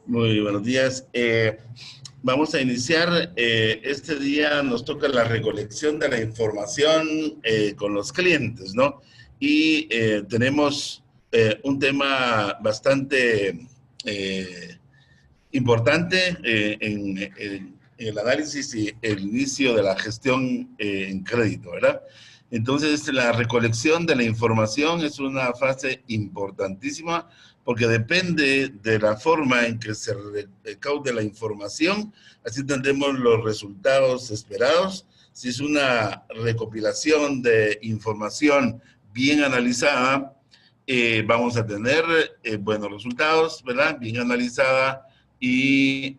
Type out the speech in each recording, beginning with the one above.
Muy buenos días. Vamos a iniciar. Este día nos toca la recolección de la información con los clientes, ¿no? Y tenemos un tema bastante importante en el análisis y el inicio de la gestión en crédito, ¿verdad? Entonces, la recolección de la información es una fase importantísima porque depende de la forma en que se recaude la información, así tendremos los resultados esperados. Si es una recopilación de información bien analizada, vamos a tener buenos resultados, ¿verdad? Bien analizada y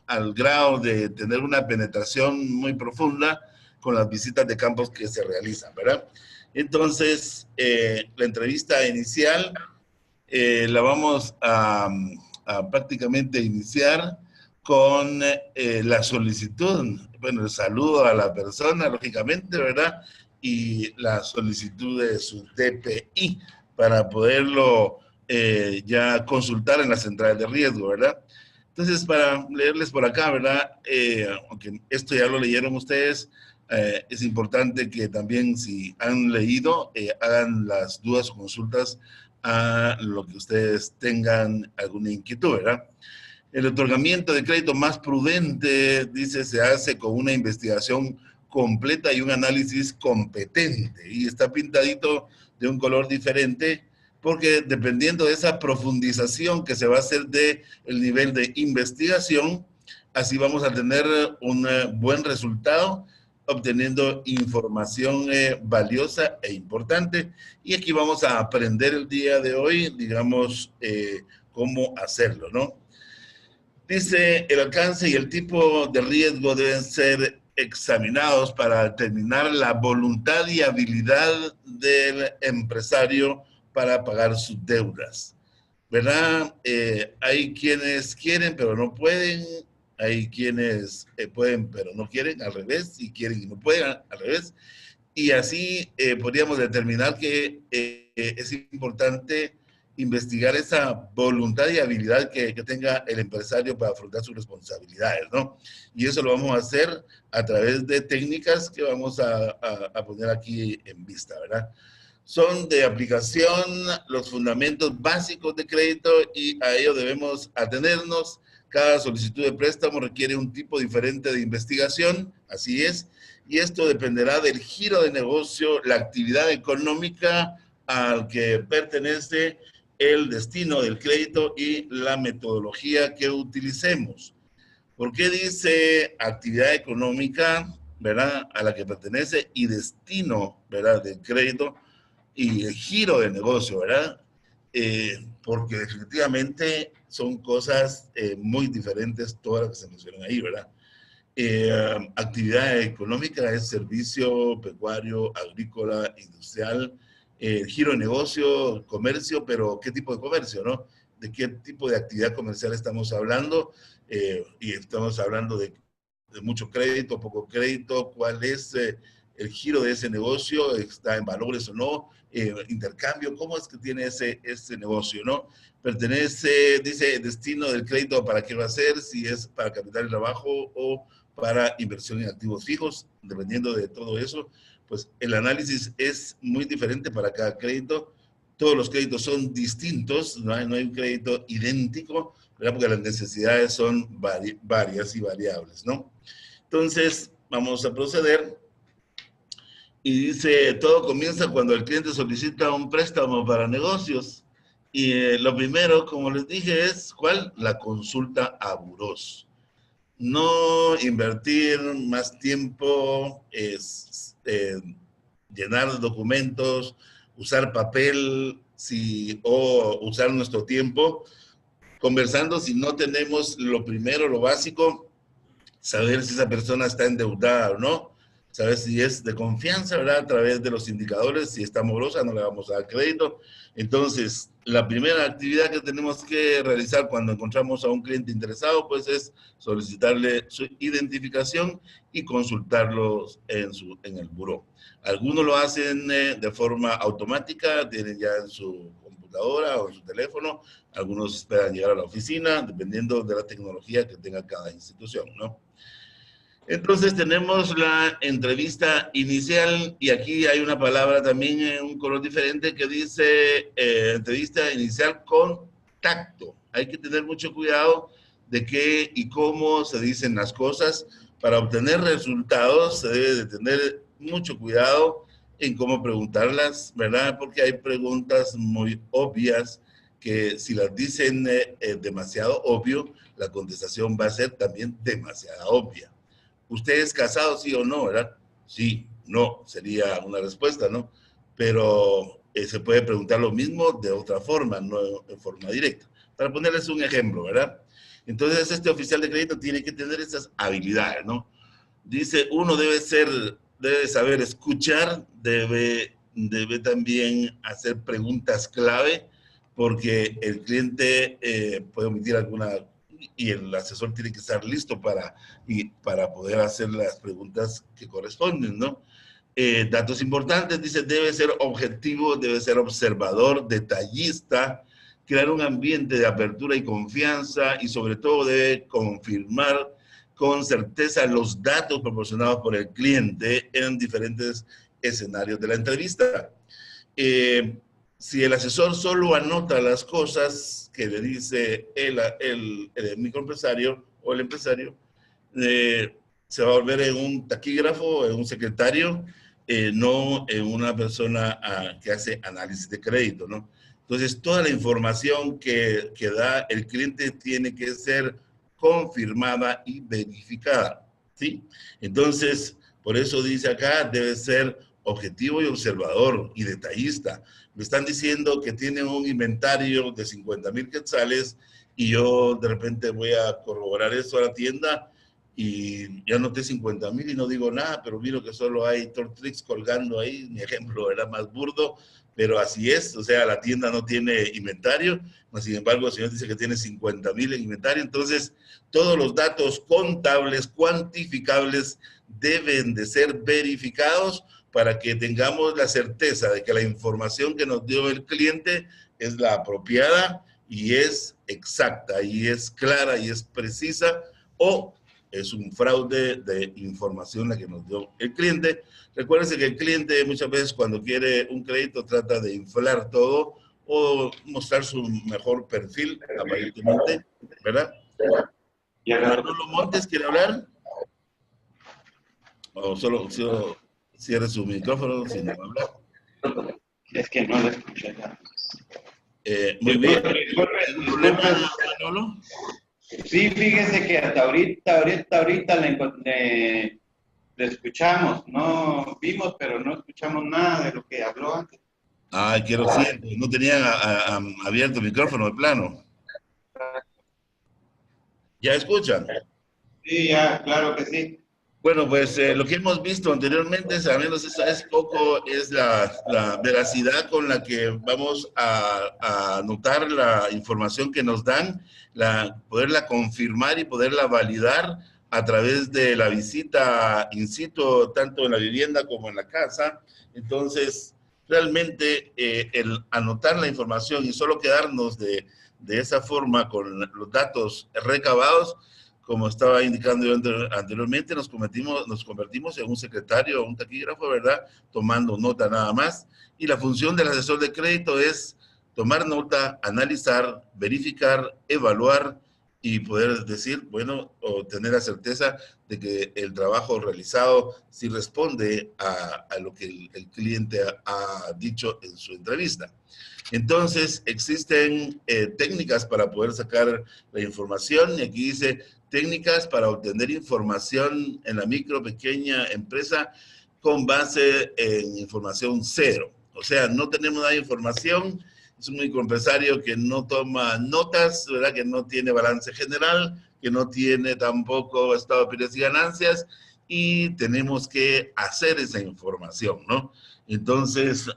al grado de tener una penetración muy profunda con las visitas de campos que se realizan, ¿verdad? Entonces, la entrevista inicial la vamos a prácticamente iniciar con la solicitud, bueno, el saludo a la persona, lógicamente, ¿verdad? Y la solicitud de su DPI para poderlo ya consultar en las centrales de riesgo, ¿verdad? Entonces, para leerles por acá, ¿verdad? Aunque esto ya lo leyeron ustedes, es importante que también si han leído, hagan las dudas o consultas a lo que ustedes tengan alguna inquietud, ¿verdad? El otorgamiento de crédito más prudente, dice, se hace con una investigación completa y un análisis competente. Y está pintadito de un color diferente porque dependiendo de esa profundización que se va a hacer de el nivel de investigación, así vamos a tener un buen resultado obteniendo información valiosa e importante. Y aquí vamos a aprender el día de hoy, digamos, cómo hacerlo, ¿no? Dice, el alcance y el tipo de riesgo deben ser examinados para determinar la voluntad y habilidad del empresario para pagar sus deudas, ¿verdad? Hay quienes quieren pero no pueden, hay quienes pueden pero no quieren, al revés, y quieren y no pueden, al revés. Y así podríamos determinar que es importante investigar esa voluntad y habilidad que tenga el empresario para afrontar sus responsabilidades, ¿no? Y eso lo vamos a hacer a través de técnicas que vamos a poner aquí en vista, ¿verdad? Son de aplicación los fundamentos básicos de crédito y a ello debemos atenernos. Cada solicitud de préstamo requiere un tipo diferente de investigación, así es, y esto dependerá del giro de negocio, la actividad económica al que pertenece, el destino del crédito y la metodología que utilicemos. ¿Por qué dice actividad económica, verdad, a la que pertenece y destino, verdad, del crédito y el giro de negocio, verdad? Porque definitivamente son cosas muy diferentes todas las que se mencionan ahí, ¿verdad? Actividad económica es servicio pecuario, agrícola, industrial, giro de negocio, comercio, pero ¿qué tipo de comercio, no? ¿De qué tipo de actividad comercial estamos hablando? Y estamos hablando de mucho crédito, poco crédito, cuál es el giro de ese negocio, está en valores o no, intercambio, cómo es que tiene ese negocio, ¿no? Pertenece, dice, destino del crédito, ¿para qué va a ser? Si es para capital de trabajo o para inversión en activos fijos, dependiendo de todo eso, pues el análisis es muy diferente para cada crédito. Todos los créditos son distintos, no hay un crédito idéntico, ¿verdad? Porque las necesidades son varias y variables, ¿no? Entonces, vamos a proceder. Y dice, todo comienza cuando el cliente solicita un préstamo para negocios. Y lo primero, como les dije, es, ¿cuál? La consulta a burós. No invertir más tiempo, es llenar documentos, usar papel o usar nuestro tiempo conversando si no tenemos lo primero, lo básico, saber si esa persona está endeudada o no, saber si es de confianza, ¿verdad? A través de los indicadores, si está morosa, no le vamos a dar crédito. Entonces, la primera actividad que tenemos que realizar cuando encontramos a un cliente interesado, pues es solicitarle su identificación y consultarlos en el buró. Algunos lo hacen de forma automática, tienen ya en su computadora o en su teléfono, algunos esperan llegar a la oficina, dependiendo de la tecnología que tenga cada institución, ¿no? Entonces tenemos la entrevista inicial y aquí hay una palabra también en un color diferente que dice entrevista inicial con tacto. Hay que tener mucho cuidado de qué y cómo se dicen las cosas. Para obtener resultados se debe de tener mucho cuidado en cómo preguntarlas, ¿verdad? Porque hay preguntas muy obvias que si las dicen demasiado obvio, la contestación va a ser también demasiado obvia. ¿Usted es casado, sí o no, verdad? Sí, no, sería una respuesta, ¿no? Pero se puede preguntar lo mismo de otra forma, no en forma directa. Para ponerles un ejemplo, ¿verdad? Entonces, este oficial de crédito tiene que tener esas habilidades, ¿no? Dice, uno debe saber escuchar, debe también hacer preguntas clave, porque el cliente puede omitir alguna y el asesor tiene que estar listo para poder hacer las preguntas que corresponden, ¿no? Datos importantes, dice, debe ser objetivo, debe ser observador, detallista, crear un ambiente de apertura y confianza y sobre todo debe confirmar con certeza los datos proporcionados por el cliente en diferentes escenarios de la entrevista. Si el asesor solo anota las cosas que le dice el microempresario o el empresario, se va a volver en un taquígrafo, en un secretario, no en una persona que hace análisis de crédito, ¿no? Entonces, toda la información que da el cliente tiene que ser confirmada y verificada, ¿sí? Entonces, por eso dice acá, debe ser objetivo y observador y detallista. Me están diciendo que tienen un inventario de 50,000 quetzales y yo de repente voy a corroborar eso a la tienda y ya noté 50,000 y no digo nada, pero miro que solo hay Tortrix colgando ahí, mi ejemplo era más burdo, pero así es, o sea, la tienda no tiene inventario, sin embargo el señor dice que tiene 50,000 en inventario, entonces todos los datos contables, cuantificables, deben de ser verificados para que tengamos la certeza de que la información que nos dio el cliente es la apropiada y es exacta, y es clara, y es precisa, o es un fraude de información la que nos dio el cliente. Recuérdense que el cliente muchas veces cuando quiere un crédito trata de inflar todo o mostrar su mejor perfil, aparentemente, ¿verdad? Manolo Montes, ¿quiere hablar? O solo cierre su micrófono si no habla. Es que no lo escuché. Muy bien. ¿Algún problema, Manolo? Sí, fíjese que hasta ahorita le escuchamos, no vimos, pero no escuchamos nada de lo que habló antes. Ay, qué lo siento, no tenían abierto el micrófono de plano. ¿Ya escuchan? Sí, ya, claro que sí. Bueno, pues lo que hemos visto anteriormente, al menos eso es la veracidad con la que vamos a anotar la información que nos dan, poderla confirmar y poderla validar a través de la visita in situ, tanto en la vivienda como en la casa. Entonces, realmente el anotar la información y solo quedarnos de esa forma con los datos recabados, como estaba indicando yo anteriormente, nos convertimos en un secretario, un taquígrafo, ¿verdad? Tomando nota nada más. Y la función del asesor de crédito es tomar nota, analizar, verificar, evaluar y poder decir, bueno, o tener la certeza de que el trabajo realizado sí responde a lo que el cliente ha dicho en su entrevista. Entonces, existen técnicas para poder sacar la información y aquí dice técnicas para obtener información en la micro, pequeña empresa con base en información cero. O sea, no tenemos nada de información, es un microempresario que no toma notas, ¿verdad? Que no tiene balance general, que no tiene tampoco estado de pérdidas y ganancias y tenemos que hacer esa información, ¿no? Entonces,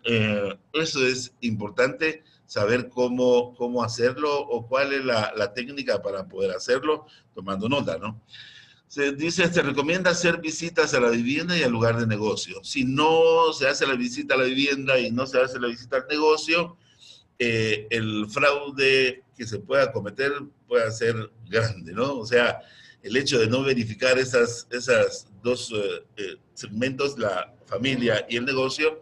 eso es importante, saber cómo hacerlo o cuál es la técnica para poder hacerlo, tomando nota, ¿no? Se recomienda hacer visitas a la vivienda y al lugar de negocio. Si no se hace la visita a la vivienda y no se hace la visita al negocio, el fraude que se pueda cometer pueda ser grande, ¿no? O sea, el hecho de no verificar esas dos segmentos, la familia y el negocio,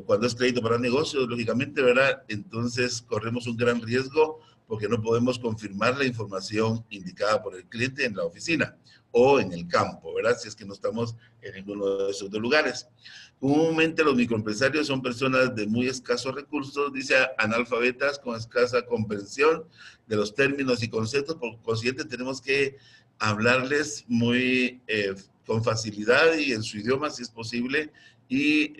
cuando es crédito para negocio, lógicamente, ¿verdad? Entonces corremos un gran riesgo porque no podemos confirmar la información indicada por el cliente en la oficina o en el campo, ¿verdad? Si es que no estamos en ninguno de esos dos lugares. Comúnmente los microempresarios son personas de muy escasos recursos, dice, analfabetas con escasa comprensión de los términos y conceptos, por consiguiente tenemos que hablarles muy con facilidad y en su idioma si es posible, y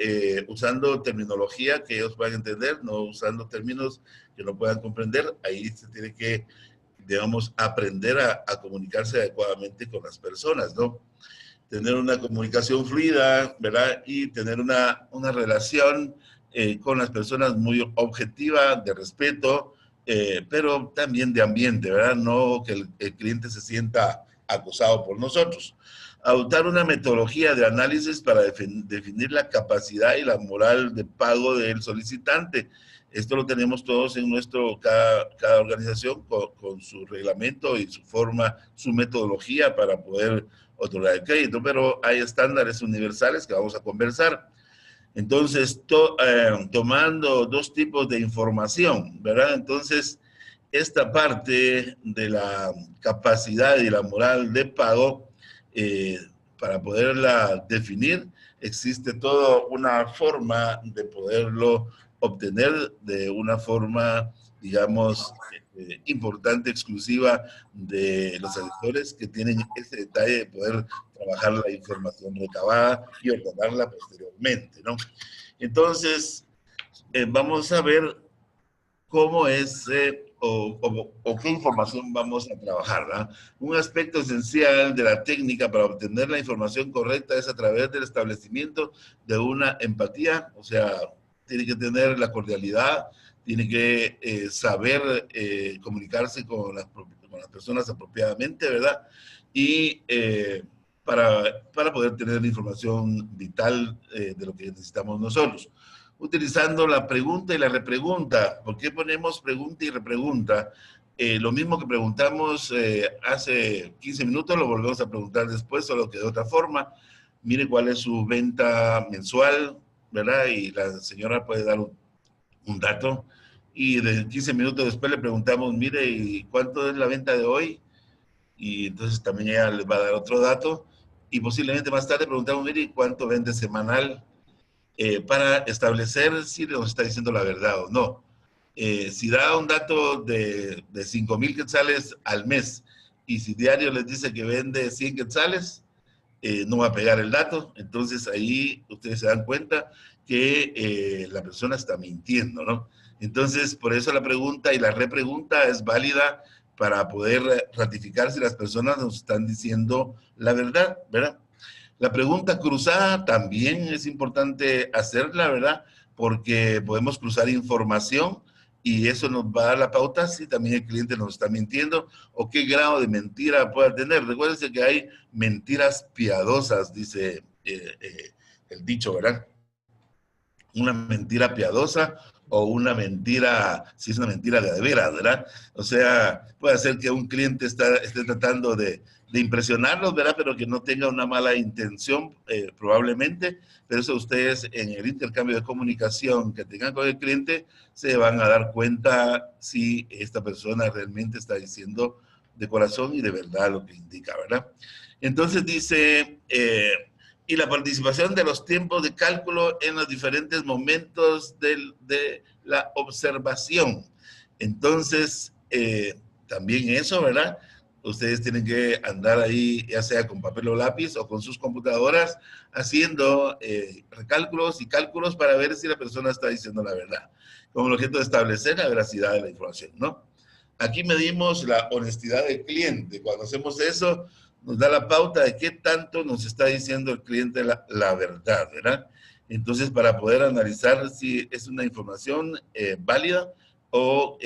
usando terminología que ellos puedan entender, no usando términos que no puedan comprender. Ahí se tiene que, digamos, aprender a comunicarse adecuadamente con las personas, ¿no? Tener una comunicación fluida, ¿verdad? Y tener una relación con las personas muy objetiva, de respeto, pero también de ambiente, ¿verdad? No que el cliente se sienta acosado por nosotros. Adoptar una metodología de análisis para definir la capacidad y la moral de pago del solicitante. Esto lo tenemos todos en cada organización con su reglamento y su forma, su metodología para poder otorgar el crédito, pero hay estándares universales que vamos a conversar. Entonces, tomando dos tipos de información, ¿verdad? Entonces, esta parte de la capacidad y la moral de pago, eh, para poderla definir, existe toda una forma de poderlo obtener de una forma, digamos, importante, exclusiva de los editores que tienen ese detalle de poder trabajar la información recabada y ordenarla posteriormente, ¿no? Entonces, vamos a ver cómo es o qué información vamos a trabajar, ¿verdad? Un aspecto esencial de la técnica para obtener la información correcta es a través del establecimiento de una empatía, o sea, tiene que tener la cordialidad, tiene que saber comunicarse con las personas apropiadamente, ¿verdad? Y para poder tener la información vital de lo que necesitamos nosotros. Utilizando la pregunta y la repregunta. ¿Por qué ponemos pregunta y repregunta? Lo mismo que preguntamos hace 15 minutos, lo volvemos a preguntar después, solo que de otra forma. Mire cuál es su venta mensual, ¿verdad? Y la señora puede dar un dato. Y de 15 minutos después le preguntamos, mire, ¿y cuánto es la venta de hoy? Y entonces también ella les va a dar otro dato. Y posiblemente más tarde preguntamos, mire, ¿cuánto vende semanal? Para establecer si nos está diciendo la verdad o no. Si da un dato de 5,000 quetzales al mes y si diario les dice que vende 100 quetzales, no va a pegar el dato. Entonces ahí ustedes se dan cuenta que la persona está mintiendo, ¿no? Entonces, por eso la pregunta y la repregunta es válida para poder ratificar si las personas nos están diciendo la verdad, ¿verdad? La pregunta cruzada también es importante hacerla, ¿verdad? Porque podemos cruzar información y eso nos va a dar la pauta si también el cliente nos está mintiendo o qué grado de mentira pueda tener. Recuérdense que hay mentiras piadosas, dice el dicho, ¿verdad? Una mentira piadosa o una mentira, si es una mentira de veras, ¿verdad? O sea, puede ser que un cliente esté tratando de impresionarlos, ¿verdad? Pero que no tenga una mala intención, probablemente, pero eso ustedes en el intercambio de comunicación que tengan con el cliente se van a dar cuenta si esta persona realmente está diciendo de corazón y de verdad lo que indica, ¿verdad? Entonces dice, y la participación de los tiempos de cálculo en los diferentes momentos de la observación. Entonces, también eso, ¿verdad? Ustedes tienen que andar ahí, ya sea con papel o lápiz o con sus computadoras, haciendo recálculos y cálculos para ver si la persona está diciendo la verdad, con el objeto de establecer la veracidad de la información, ¿no? Aquí medimos la honestidad del cliente. Cuando hacemos eso, nos da la pauta de qué tanto nos está diciendo el cliente la verdad, ¿verdad? Entonces, para poder analizar si es una información válida o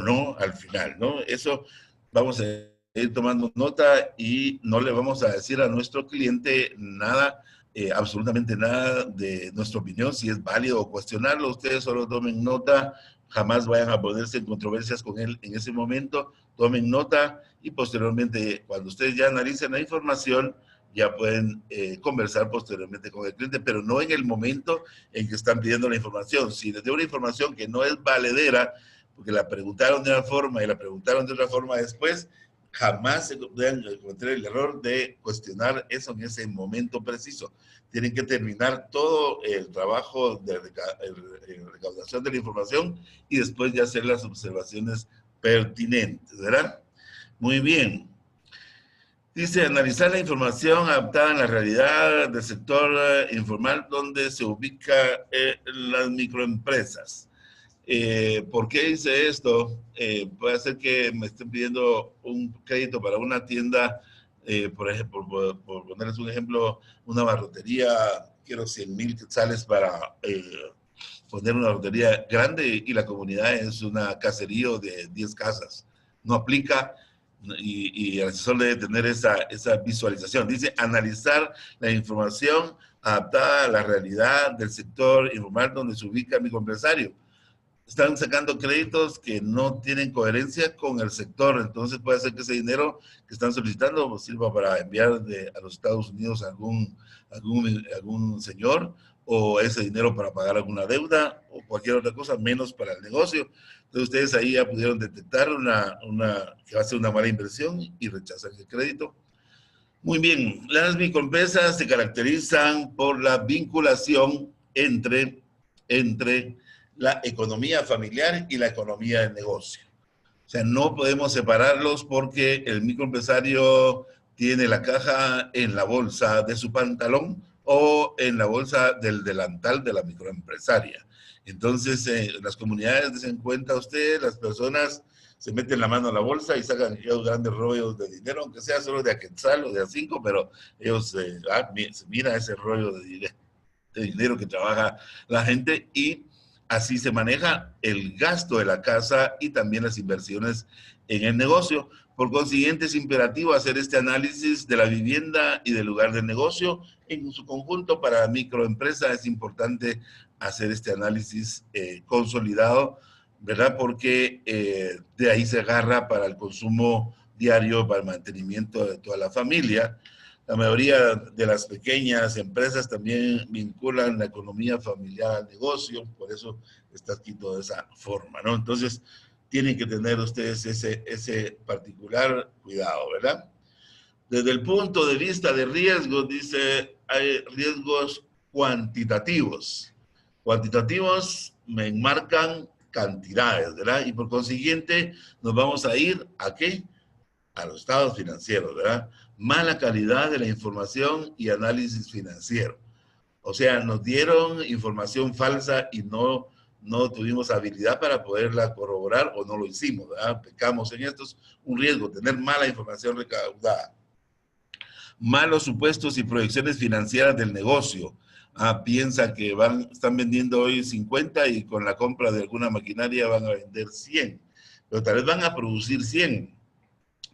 no al final, ¿no? Eso vamos a ir tomando nota y no le vamos a decir a nuestro cliente nada, absolutamente nada de nuestra opinión, si es válido o cuestionarlo. Ustedes solo tomen nota, jamás vayan a ponerse en controversias con él en ese momento, tomen nota y posteriormente, cuando ustedes ya analicen la información, ya pueden conversar posteriormente con el cliente, pero no en el momento en que están pidiendo la información. Si les dio una información que no es valedera, porque la preguntaron de una forma y la preguntaron de otra forma después, jamás se deben cometer el error de cuestionar eso en ese momento preciso. Tienen que terminar todo el trabajo de recaudación de la información y después ya hacer las observaciones pertinentes, ¿verdad? Muy bien. Dice, analizar la información adaptada en la realidad del sector informal donde se ubica las microempresas. ¿Por qué dice esto? Puede ser que me estén pidiendo un crédito para una tienda, por ejemplo, por ponerles un ejemplo, una barrotería, quiero 100,000 quetzales para poner una barrotería grande y la comunidad es una caserío de 10 casas. No aplica y el asesor debe tener esa visualización. Dice, analizar la información adaptada a la realidad del sector informal donde se ubica el microempresario. Están sacando créditos que no tienen coherencia con el sector, entonces puede ser que ese dinero que están solicitando sirva para enviar a los Estados Unidos a algún señor, o ese dinero para pagar alguna deuda, o cualquier otra cosa, menos para el negocio. Entonces ustedes ahí ya pudieron detectar que va a ser una mala inversión y rechazan el crédito. Muy bien, las microempresas se caracterizan por la vinculación entre la economía familiar y la economía del negocio. O sea, no podemos separarlos porque el microempresario tiene la caja en la bolsa de su pantalón o en la bolsa del delantal de la microempresaria. Entonces, las comunidades se den cuenta ustedes, las personas se meten la mano a la bolsa y sacan aquellos grandes rollos de dinero, aunque sea solo de a quetzal o de a 5, pero ellos se mira ese rollo de dinero que trabaja la gente y así se maneja el gasto de la casa y también las inversiones en el negocio. Por consiguiente, es imperativo hacer este análisis de la vivienda y del lugar del negocio en su conjunto. Para la microempresa es importante hacer este análisis consolidado, ¿verdad? Porque de ahí se agarra para el consumo diario, para el mantenimiento de toda la familia. La mayoría de las pequeñas empresas también vinculan la economía familiar al negocio, por eso está escrito de esa forma, ¿no? Entonces, tienen que tener ustedes ese particular cuidado, ¿verdad? Desde el punto de vista de riesgos, dice, hay riesgos cuantitativos. Cuantitativos me enmarcan cantidades, ¿verdad? Y por consiguiente, nos vamos a ir ¿a qué? A los estados financieros, ¿verdad? Mala calidad de la información y análisis financiero. O sea, nos dieron información falsa y no tuvimos habilidad para poderla corroborar o no lo hicimos, ¿verdad? Pecamos en esto, es un riesgo, tener mala información recaudada. Malos supuestos y proyecciones financieras del negocio. Piensa que están vendiendo hoy 50 y con la compra de alguna maquinaria van a vender 100, pero tal vez van a producir 100,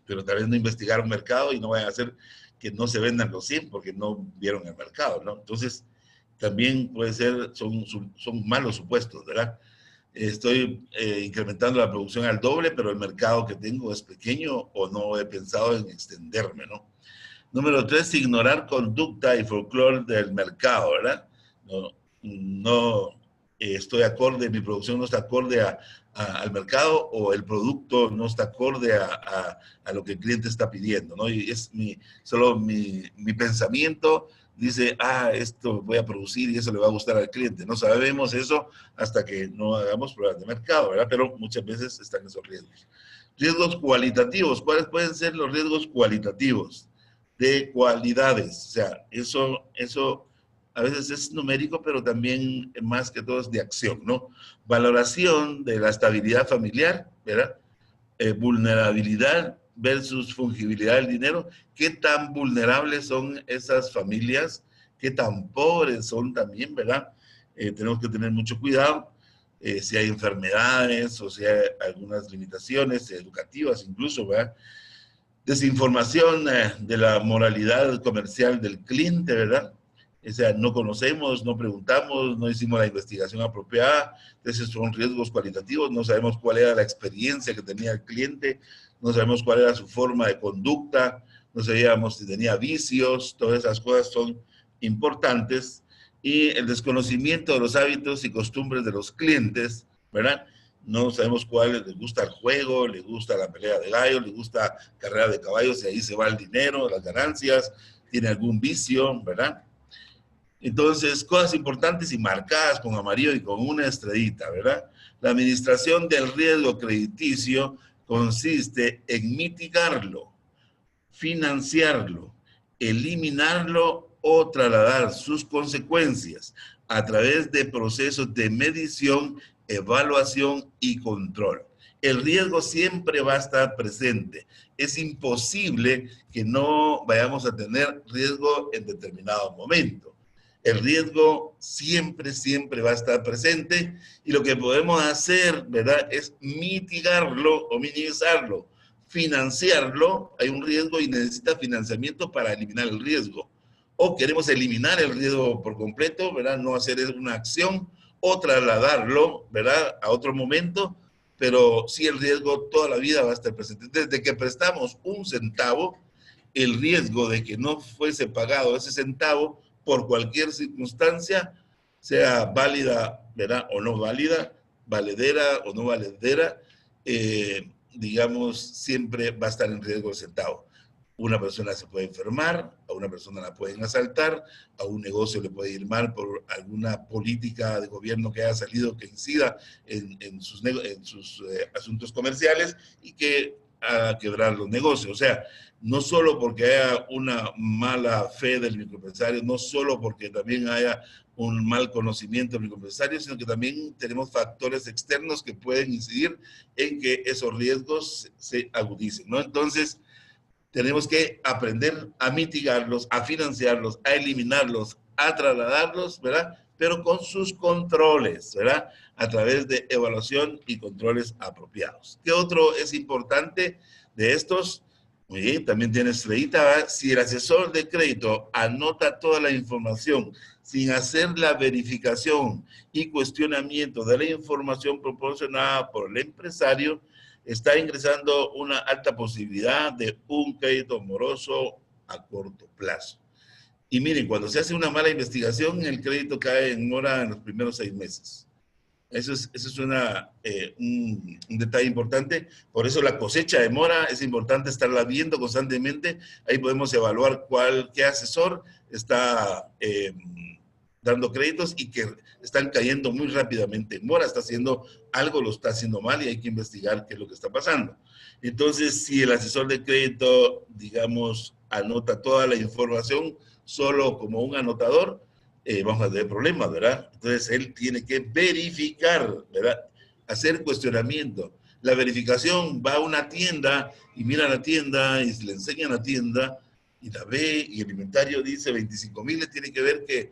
pero tal vez no investigaron mercado y no vayan a hacer que no se vendan los 100 porque no vieron el mercado, ¿no? Entonces, también puede ser, son malos supuestos, ¿verdad? Estoy incrementando la producción al doble, pero el mercado que tengo es pequeño o no he pensado en extenderme, ¿no? Número 3, ignorar conducta y folclore del mercado, ¿verdad? No estoy acorde, mi producción no está acorde al mercado o el producto no está acorde a lo que el cliente está pidiendo, ¿no? Y es solo mi pensamiento dice, esto voy a producir y eso le va a gustar al cliente. No sabemos eso hasta que no hagamos pruebas de mercado, ¿verdad? Pero muchas veces están esos riesgos. Riesgos cualitativos. ¿Cuáles pueden ser los riesgos cualitativos? De cualidades. O sea, eso a veces es numérico, pero también más que todo es de acción, ¿no? Valoración de la estabilidad familiar, ¿verdad? Vulnerabilidad versus fungibilidad del dinero. ¿Qué tan vulnerables son esas familias? ¿Qué tan pobres son también, verdad? Tenemos que tener mucho cuidado. Si hay enfermedades o si hay algunas limitaciones educativas incluso, ¿verdad? Desinformación de la moralidad comercial del cliente, ¿verdad? O sea, no conocemos, no preguntamos, no hicimos la investigación apropiada. Entonces son riesgos cualitativos, no sabemos cuál era la experiencia que tenía el cliente, no sabemos cuál era su forma de conducta, no sabíamos si tenía vicios, todas esas cosas son importantes. Y el desconocimiento de los hábitos y costumbres de los clientes, ¿verdad? No sabemos cuál les gusta el juego, les gusta la pelea de gallos, les gusta carrera de caballos y ahí se va el dinero, las ganancias, tiene algún vicio, ¿verdad? Entonces, cosas importantes y marcadas con amarillo y con una estrellita, ¿verdad? La administración del riesgo crediticio consiste en mitigarlo, financiarlo, eliminarlo o trasladar sus consecuencias a través de procesos de medición, evaluación y control. El riesgo siempre va a estar presente. Es imposible que no vayamos a tener riesgo en determinado momento. El riesgo siempre, siempre va a estar presente y lo que podemos hacer, ¿verdad?, es mitigarlo o minimizarlo, financiarlo. Hay un riesgo y necesita financiamiento para eliminar el riesgo. O queremos eliminar el riesgo por completo, ¿verdad?, no hacer una acción o trasladarlo, ¿verdad?, a otro momento, pero sí el riesgo toda la vida va a estar presente. Desde que prestamos un centavo, el riesgo de que no fuese pagado ese centavo por cualquier circunstancia, sea válida, ¿verdad?, o no válida, valedera o no valedera, digamos, siempre va a estar en riesgo el centavo. Una persona se puede enfermar, a una persona la pueden asaltar, a un negocio le puede ir mal por alguna política de gobierno que haya salido que incida en sus asuntos comerciales y que haga quebrar los negocios. O sea, no solo porque haya una mala fe del microempresario, no solo porque también haya un mal conocimiento del microempresario, sino que también tenemos factores externos que pueden incidir en que esos riesgos se agudicen, ¿no? Entonces, tenemos que aprender a mitigarlos, a financiarlos, a eliminarlos, a trasladarlos, ¿verdad? Pero con sus controles, ¿verdad? A través de evaluación y controles apropiados. ¿Qué otro es importante de estos? Muy bien, también tiene estrellita, ¿verdad? Si el asesor de crédito anota toda la información sin hacer la verificación y cuestionamiento de la información proporcionada por el empresario, está ingresando una alta posibilidad de un crédito moroso a corto plazo. Y miren, cuando se hace una mala investigación, el crédito cae en mora en los primeros 6 meses. Eso es un detalle importante. Por eso la cosecha de mora es importante estarla viendo constantemente. Ahí podemos evaluar qué asesor está dando créditos y que están cayendo muy rápidamente. Mora está haciendo algo, lo está haciendo mal y hay que investigar qué es lo que está pasando. Entonces, si el asesor de crédito, digamos, anota toda la información solo como un anotador, vamos a tener problemas, ¿verdad? Entonces, él tiene que verificar, ¿verdad? Hacer cuestionamiento. La verificación va a una tienda y mira la tienda y le enseña la tienda y la ve y el inventario dice 25,000, le tiene que ver que,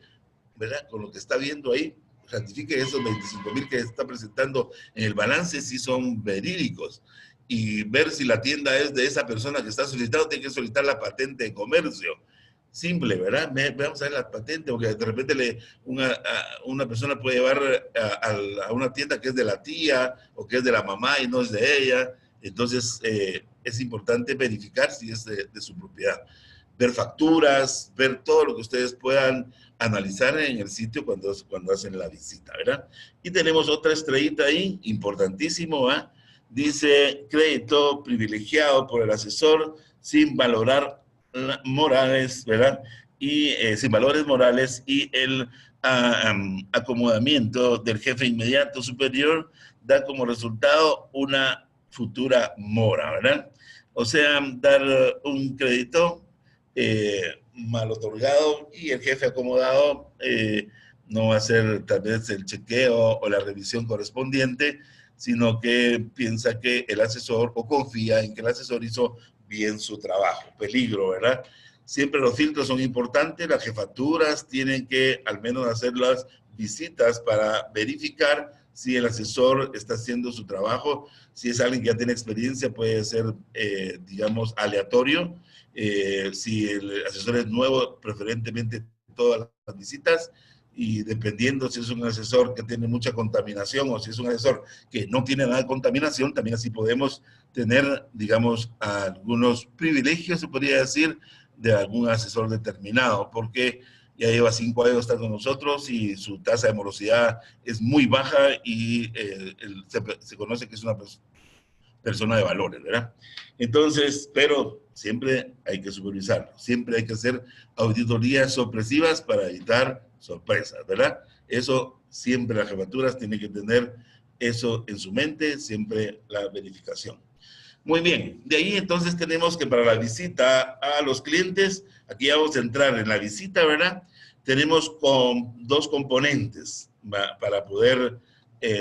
¿verdad?, con lo que está viendo ahí, ratifique esos 25,000 que está presentando en el balance si son verídicos. Y ver si la tienda es de esa persona que está solicitando, tiene que solicitar la patente de comercio. Simple, ¿verdad? Vamos a ver la patente, porque de repente una persona puede llevar a una tienda que es de la tía o que es de la mamá y no es de ella. Entonces, es importante verificar si es de su propiedad. Ver facturas, ver todo lo que ustedes puedan analizar en el sitio cuando hacen la visita, ¿verdad? Y tenemos otra estrellita ahí, importantísimo, ¿verdad? Dice, crédito privilegiado por el asesor sin valorar morales, ¿verdad? Y sin valores morales y el acomodamiento del jefe inmediato superior da como resultado una futura mora, ¿verdad? O sea, dar un crédito mal otorgado y el jefe acomodado no va a hacer tal vez el chequeo o la revisión correspondiente, sino que piensa que el asesor o confía en que el asesor hizo bien su trabajo. Peligro, ¿verdad? Siempre los filtros son importantes, las jefaturas tienen que al menos hacer las visitas para verificar si el asesor está haciendo su trabajo. Si es alguien que ya tiene experiencia, puede ser, digamos, aleatorio. Si el asesor es nuevo, preferentemente todas las visitas, y dependiendo si es un asesor que tiene mucha contaminación o si es un asesor que no tiene nada de contaminación, también así podemos tener, digamos, algunos privilegios, se podría decir, de algún asesor determinado, porque ya lleva 5 años estando con nosotros y su tasa de morosidad es muy baja y se conoce que es una persona de valores, ¿verdad? Entonces, pero siempre hay que supervisarlo, siempre hay que hacer auditorías sorpresivas para evitar sorpresas, ¿verdad? Eso siempre las jefaturas tienen que tener eso en su mente, siempre la verificación. Muy bien, de ahí entonces tenemos que para la visita a los clientes, aquí ya vamos a entrar en la visita, ¿verdad? Tenemos dos componentes para poder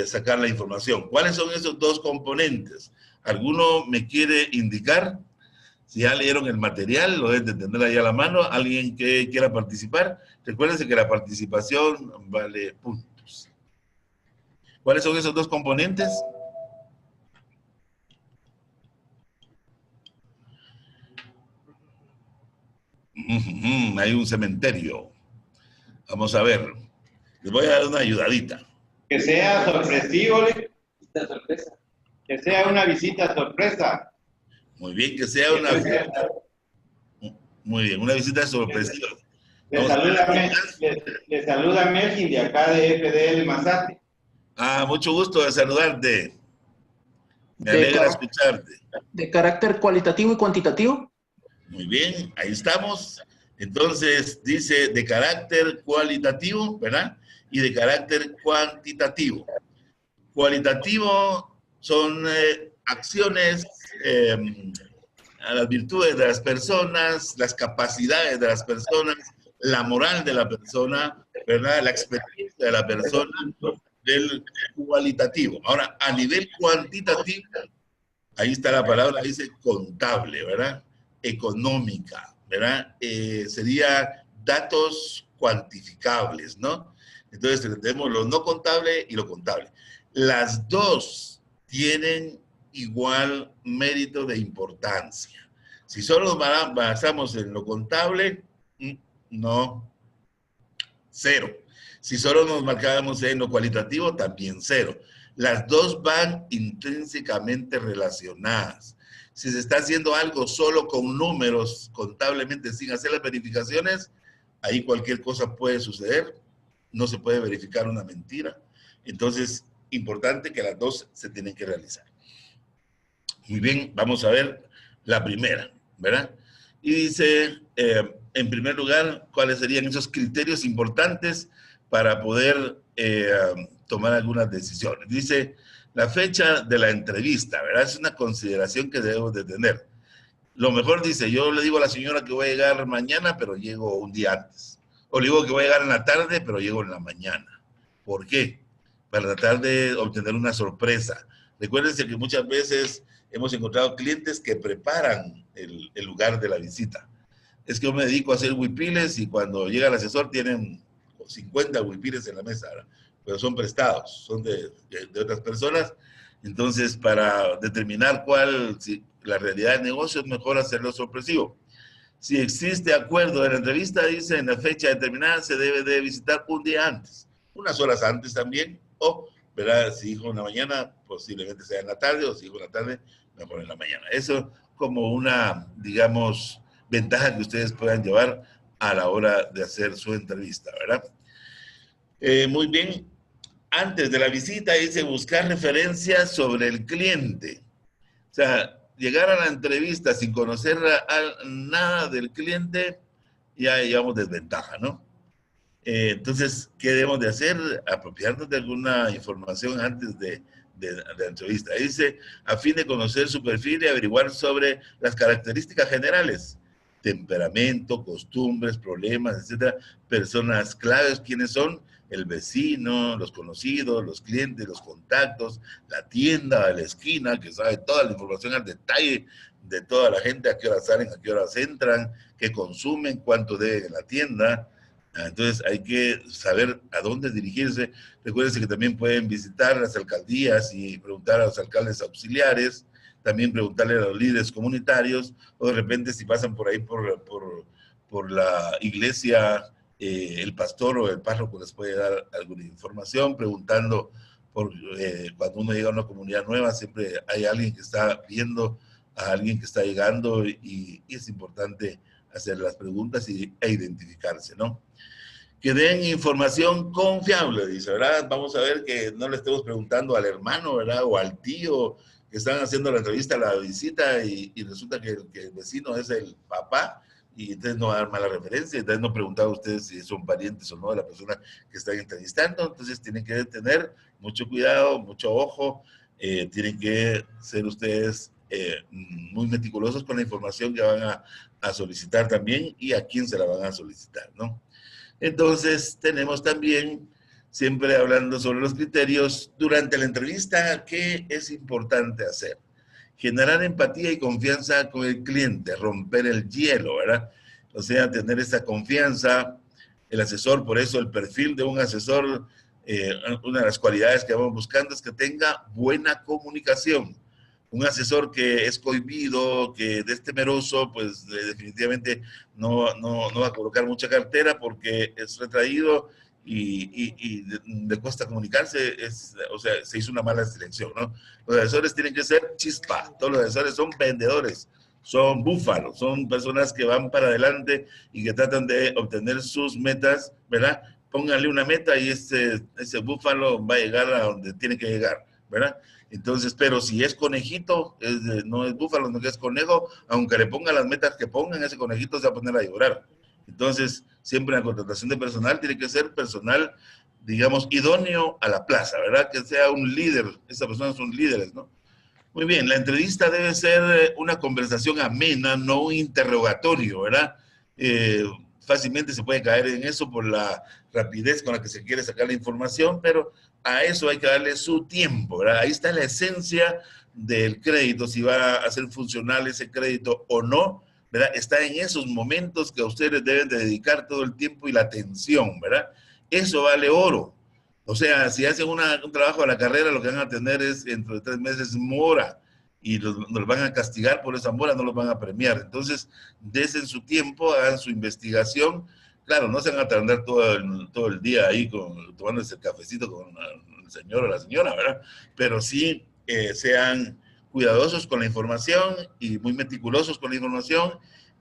sacar la información. ¿Cuáles son esos dos componentes? ¿Alguno me quiere indicar? Si ya leyeron el material, lo deben de tener ahí a la mano. ¿Alguien que quiera participar? Recuérdense que la participación vale puntos. ¿Cuáles son esos dos componentes? Hay un cementerio. Vamos a ver. Les voy a dar una ayudadita. Que sea sorpresivo, sorpresa. Que sea una visita sorpresa. Muy bien, que sea una visita. Muy bien, una visita sorpresiva. Le saluda Melvin de acá de FDL Mazate. Mucho gusto de saludarte. Me alegra escucharte. ¿De carácter cualitativo y cuantitativo? Muy bien, ahí estamos. Entonces, dice de carácter cualitativo, ¿verdad? Y de carácter cuantitativo. Cualitativo son acciones, a las virtudes de las personas, las capacidades de las personas, la moral de la persona, ¿verdad? La experiencia de la persona, del cualitativo. Ahora, a nivel cuantitativo, ahí está la palabra, dice contable, ¿verdad? Económica, ¿verdad? Sería datos cuantificables, ¿no? Entonces tenemos lo no contable y lo contable. Las dos tienen igual mérito de importancia. Si solo nos basamos en lo contable, no, cero. Si solo nos marcamos en lo cualitativo, también cero. Las dos van intrínsecamente relacionadas. Si se está haciendo algo solo con números, contablemente, sin hacer las verificaciones, ahí cualquier cosa puede suceder. No se puede verificar una mentira. Entonces, importante que las dos se tienen que realizar. Muy bien, vamos a ver la primera, ¿verdad? Y dice, en primer lugar, cuáles serían esos criterios importantes para poder tomar algunas decisiones. Dice, la fecha de la entrevista, ¿verdad? Es una consideración que debemos de tener. Lo mejor dice, yo le digo a la señora que voy a llegar mañana, pero llego un día antes. O le digo que voy a llegar en la tarde, pero llego en la mañana. ¿Por qué? Para tratar de obtener una sorpresa. Recuérdense que muchas veces hemos encontrado clientes que preparan el lugar de la visita. Es que yo me dedico a hacer huipiles y cuando llega el asesor tienen 50 huipiles en la mesa, ¿verdad? Pero son prestados, son de otras personas. Entonces, para determinar si la realidad del negocio, es mejor hacerlo sorpresivo. Si existe acuerdo de la entrevista, dice en la fecha determinada, se debe de visitar un día antes, unas horas antes también, o, ¿verdad? Si dijo en la mañana, posiblemente sea en la tarde, o si dijo en la tarde, mejor en la mañana. Eso como una, digamos, ventaja que ustedes puedan llevar a la hora de hacer su entrevista, ¿verdad? Muy bien. Antes de la visita dice buscar referencias sobre el cliente. O sea, llegar a la entrevista sin conocer nada del cliente, ya llevamos desventaja, ¿no? Entonces, ¿qué debemos de hacer? Apropiarnos de alguna información antes de la entrevista. Dice, a fin de conocer su perfil y averiguar sobre las características generales, temperamento, costumbres, problemas, etcétera, personas claves, quiénes son, el vecino, los conocidos, los clientes, los contactos, la tienda de la esquina, que sabe toda la información al detalle de toda la gente, a qué horas salen, a qué horas entran, qué consumen, cuánto deben en la tienda. Entonces hay que saber a dónde dirigirse. Recuérdense que también pueden visitar las alcaldías y preguntar a los alcaldes auxiliares, también preguntarle a los líderes comunitarios, o de repente si pasan por ahí por la iglesia el pastor o el párroco les puede dar alguna información, preguntando por cuando uno llega a una comunidad nueva, siempre hay alguien que está viendo a alguien que está llegando y es importante hacer las preguntas e identificarse, ¿no? Que den información confiable, dice, ¿verdad? Vamos a ver que no le estemos preguntando al hermano, ¿verdad? O al tío que están haciendo la entrevista, la visita, y resulta que el vecino es el papá, y entonces no va a dar mala referencia, entonces no preguntar a ustedes si son parientes o no de la persona que están entrevistando, entonces tienen que tener mucho cuidado, mucho ojo, tienen que ser ustedes muy meticulosos con la información que van a solicitar también y a quién se la van a solicitar, ¿no? Entonces, tenemos también, siempre hablando sobre los criterios, durante la entrevista, ¿qué es importante hacer? Generar empatía y confianza con el cliente, romper el hielo, ¿verdad? O sea, tener esa confianza, el asesor, por eso el perfil de un asesor, una de las cualidades que vamos buscando es que tenga buena comunicación. Un asesor que es cohibido, que es temeroso, pues definitivamente no va a colocar mucha cartera porque es retraído y le cuesta comunicarse, o sea, se hizo una mala selección, ¿no? Los asesores tienen que ser chispa, todos los asesores son vendedores, son búfalos, son personas que van para adelante y que tratan de obtener sus metas, ¿verdad? Pónganle una meta y ese búfalo va a llegar a donde tiene que llegar, ¿verdad? Entonces, pero si es conejito, no es búfalo, no es conejo, aunque le pongan las metas que pongan, ese conejito se va a poner a llorar. Entonces, siempre la contratación de personal tiene que ser personal, digamos, idóneo a la plaza, ¿verdad? Que sea un líder, esas personas son líderes, ¿no? Muy bien, la entrevista debe ser una conversación amena, no un interrogatorio, ¿verdad? Fácilmente se puede caer en eso por la rapidez con la que se quiere sacar la información, pero a eso hay que darle su tiempo, ¿verdad? Ahí está la esencia del crédito, si va a ser funcional ese crédito o no, ¿verdad? Está en esos momentos que ustedes deben de dedicar todo el tiempo y la atención, ¿verdad? Eso vale oro. O sea, si hacen un trabajo a la carrera, lo que van a tener es dentro de 3 meses mora y los van a castigar por esa mora, no los van a premiar. Entonces, desen su tiempo, hagan su investigación. Claro, no se van a tardar todo el día ahí tomándose el cafecito con el señor o la señora, ¿verdad? Pero sí sean cuidadosos con la información y muy meticulosos con la información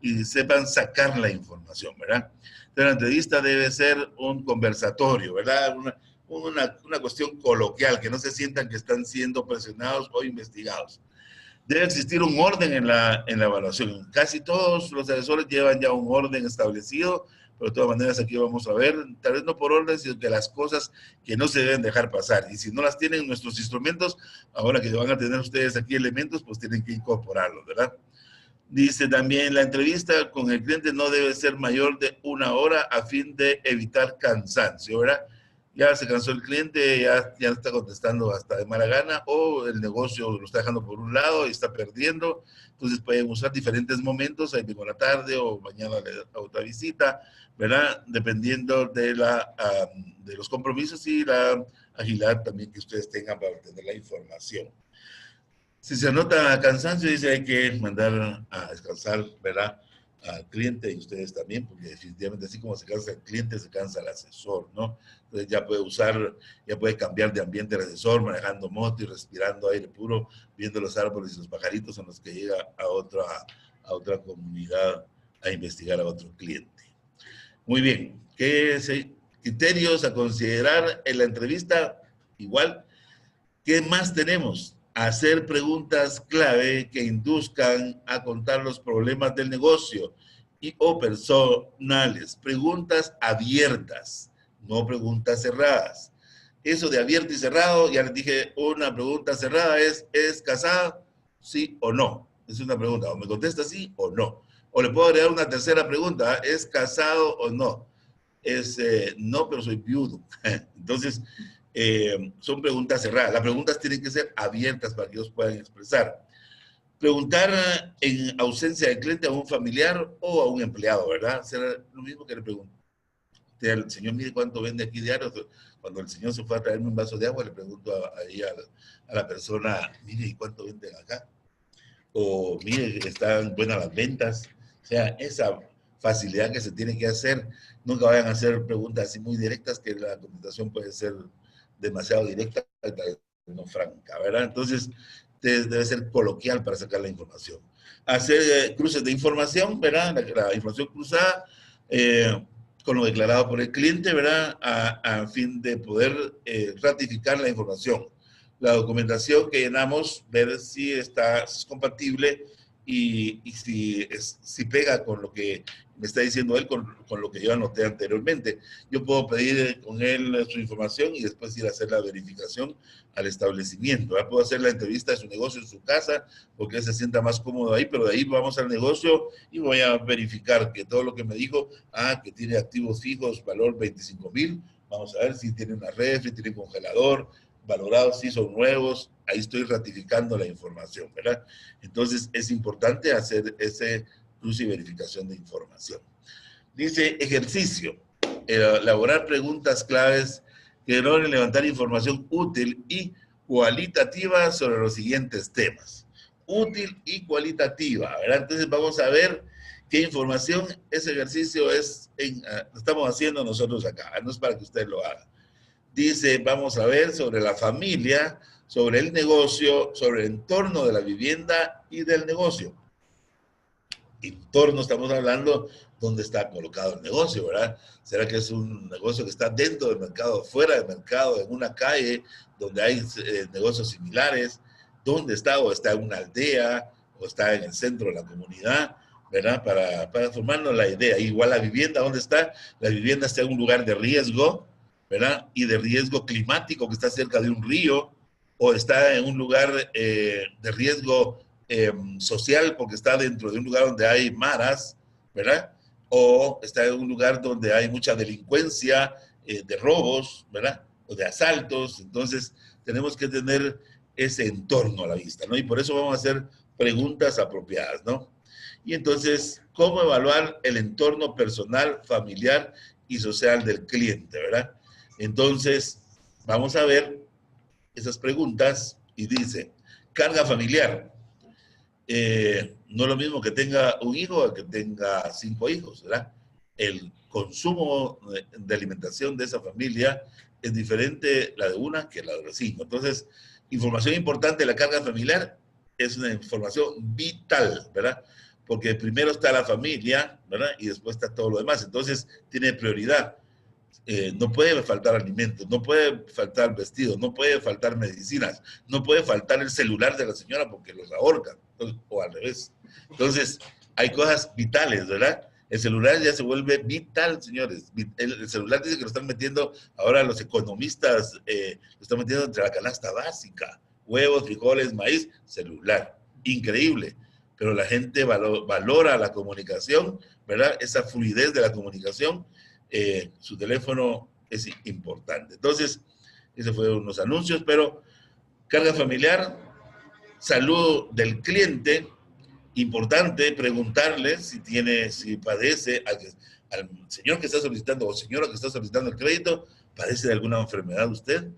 y sepan sacar la información, ¿verdad? Entonces, la entrevista debe ser un conversatorio, ¿verdad? Una cuestión coloquial, que no se sientan que están siendo presionados o investigados. Debe existir un orden en la evaluación. Casi todos los asesores llevan ya un orden establecido, pero de todas maneras aquí vamos a ver, tal vez no por orden, sino que las cosas que no se deben dejar pasar. Y si no las tienen nuestros instrumentos, ahora que van a tener ustedes aquí elementos, pues tienen que incorporarlos, ¿verdad? Dice también, la entrevista con el cliente no debe ser mayor de 1 hora a fin de evitar cansancio, ¿verdad? Ya se cansó el cliente, ya está contestando hasta de mala gana, o el negocio lo está dejando por un lado y está perdiendo. Entonces pueden usar diferentes momentos, ahí mismo la tarde o mañana a otra visita, ¿verdad? Dependiendo de los compromisos y la agilidad también que ustedes tengan para obtener la información. Si se nota cansancio, dice hay que mandar a descansar, ¿verdad? Al cliente y ustedes también, porque definitivamente así como se cansa el cliente, se cansa el asesor, ¿no? Entonces ya puede cambiar de ambiente el asesor, manejando moto y respirando aire puro, viendo los árboles y los pajaritos en los que llega a otra comunidad a investigar a otro cliente. Muy bien, ¿qué criterios a considerar en la entrevista? Igual, ¿qué más tenemos? Hacer preguntas clave que induzcan a contar los problemas del negocio o personales. Preguntas abiertas, no preguntas cerradas. Eso de abierto y cerrado, ya les dije, una pregunta cerrada ¿es casada? ¿Sí o no? Es una pregunta, o me contesta sí o no. O le puedo agregar una tercera pregunta, ¿es casado o no? No, pero soy viudo. Entonces, son preguntas cerradas. Las preguntas tienen que ser abiertas para que ellos puedan expresar. Preguntar en ausencia del cliente a un familiar o a un empleado, ¿verdad? Será lo mismo que le pregunté al señor, mire cuánto vende aquí diario. Cuando el señor se fue a traerme un vaso de agua, le pregunto ahí a la persona, mire, ¿y cuánto venden acá? O mire, están buenas las ventas. O sea, esa facilidad que se tiene que hacer. Nunca vayan a hacer preguntas así muy directas, que la contestación puede ser demasiado directa, no franca, ¿verdad? Entonces, debe ser coloquial para sacar la información. Hacer cruces de información, ¿verdad? La información cruzada con lo declarado por el cliente, ¿verdad? A fin de poder ratificar la información. La documentación que llenamos, ver si es compatible y si pega con lo que me está diciendo él, con lo que yo anoté anteriormente. Yo puedo pedir con él su información y después ir a hacer la verificación al establecimiento. ¿Verdad? Puedo hacer la entrevista de su negocio en su casa porque él se sienta más cómodo ahí, pero de ahí vamos al negocio y voy a verificar que todo lo que me dijo, que tiene activos fijos, valor 25,000, vamos a ver si tiene una refri, tiene congelador, valorados si son nuevos, ahí estoy ratificando la información, ¿verdad? Entonces es importante hacer ese cruce y verificación de información. Dice ejercicio, elaborar preguntas claves que logren levantar información útil y cualitativa sobre los siguientes temas. Útil y cualitativa, ¿verdad? Entonces vamos a ver qué información ese ejercicio estamos haciendo nosotros acá, no es para que usted lo haga. Dice, vamos a ver sobre la familia, sobre el negocio, sobre el entorno de la vivienda y del negocio. Entorno, estamos hablando dónde está colocado el negocio, ¿verdad? ¿Será que es un negocio que está dentro del mercado, fuera del mercado, en una calle donde hay negocios similares? ¿Dónde está? ¿O está en una aldea? ¿O está en el centro de la comunidad? ¿Verdad? Para formarnos la idea. Igual la vivienda, ¿dónde está? La vivienda está en un lugar de riesgo, ¿verdad? Y de riesgo climático, que está cerca de un río, o está en un lugar de riesgo social, porque está dentro de un lugar donde hay maras, ¿verdad? O está en un lugar donde hay mucha delincuencia, de robos, ¿verdad? O de asaltos. Entonces, tenemos que tener ese entorno a la vista, ¿no? Y por eso vamos a hacer preguntas apropiadas, ¿no? Y entonces, ¿cómo evaluar el entorno personal, familiar y social del cliente, ¿verdad? Entonces, vamos a ver esas preguntas y dice, carga familiar. No es lo mismo que tenga un hijo que tenga 5 hijos, ¿verdad? El consumo de alimentación de esa familia es diferente la de una que la de los 5. Entonces, información importante de la carga familiar es una información vital, ¿verdad? Porque primero está la familia, ¿verdad? Y después está todo lo demás. Entonces, tiene prioridad. No puede faltar alimentos, no puede faltar vestidos, no puede faltar medicinas, no puede faltar el celular de la señora porque los ahorcan, o al revés. Entonces, hay cosas vitales, ¿verdad? El celular ya se vuelve vital, señores. El celular dice que lo están metiendo, ahora los economistas lo están metiendo entre la canasta básica. Huevos, frijoles, maíz, celular. Increíble. Pero la gente valora la comunicación, ¿verdad? Esa fluidez de la comunicación. Su teléfono es importante. Entonces, esos fueron unos anuncios, pero carga familiar, salud del cliente, importante preguntarle si padece, al señor que está solicitando o señora que está solicitando el crédito, ¿padece de alguna enfermedad usted?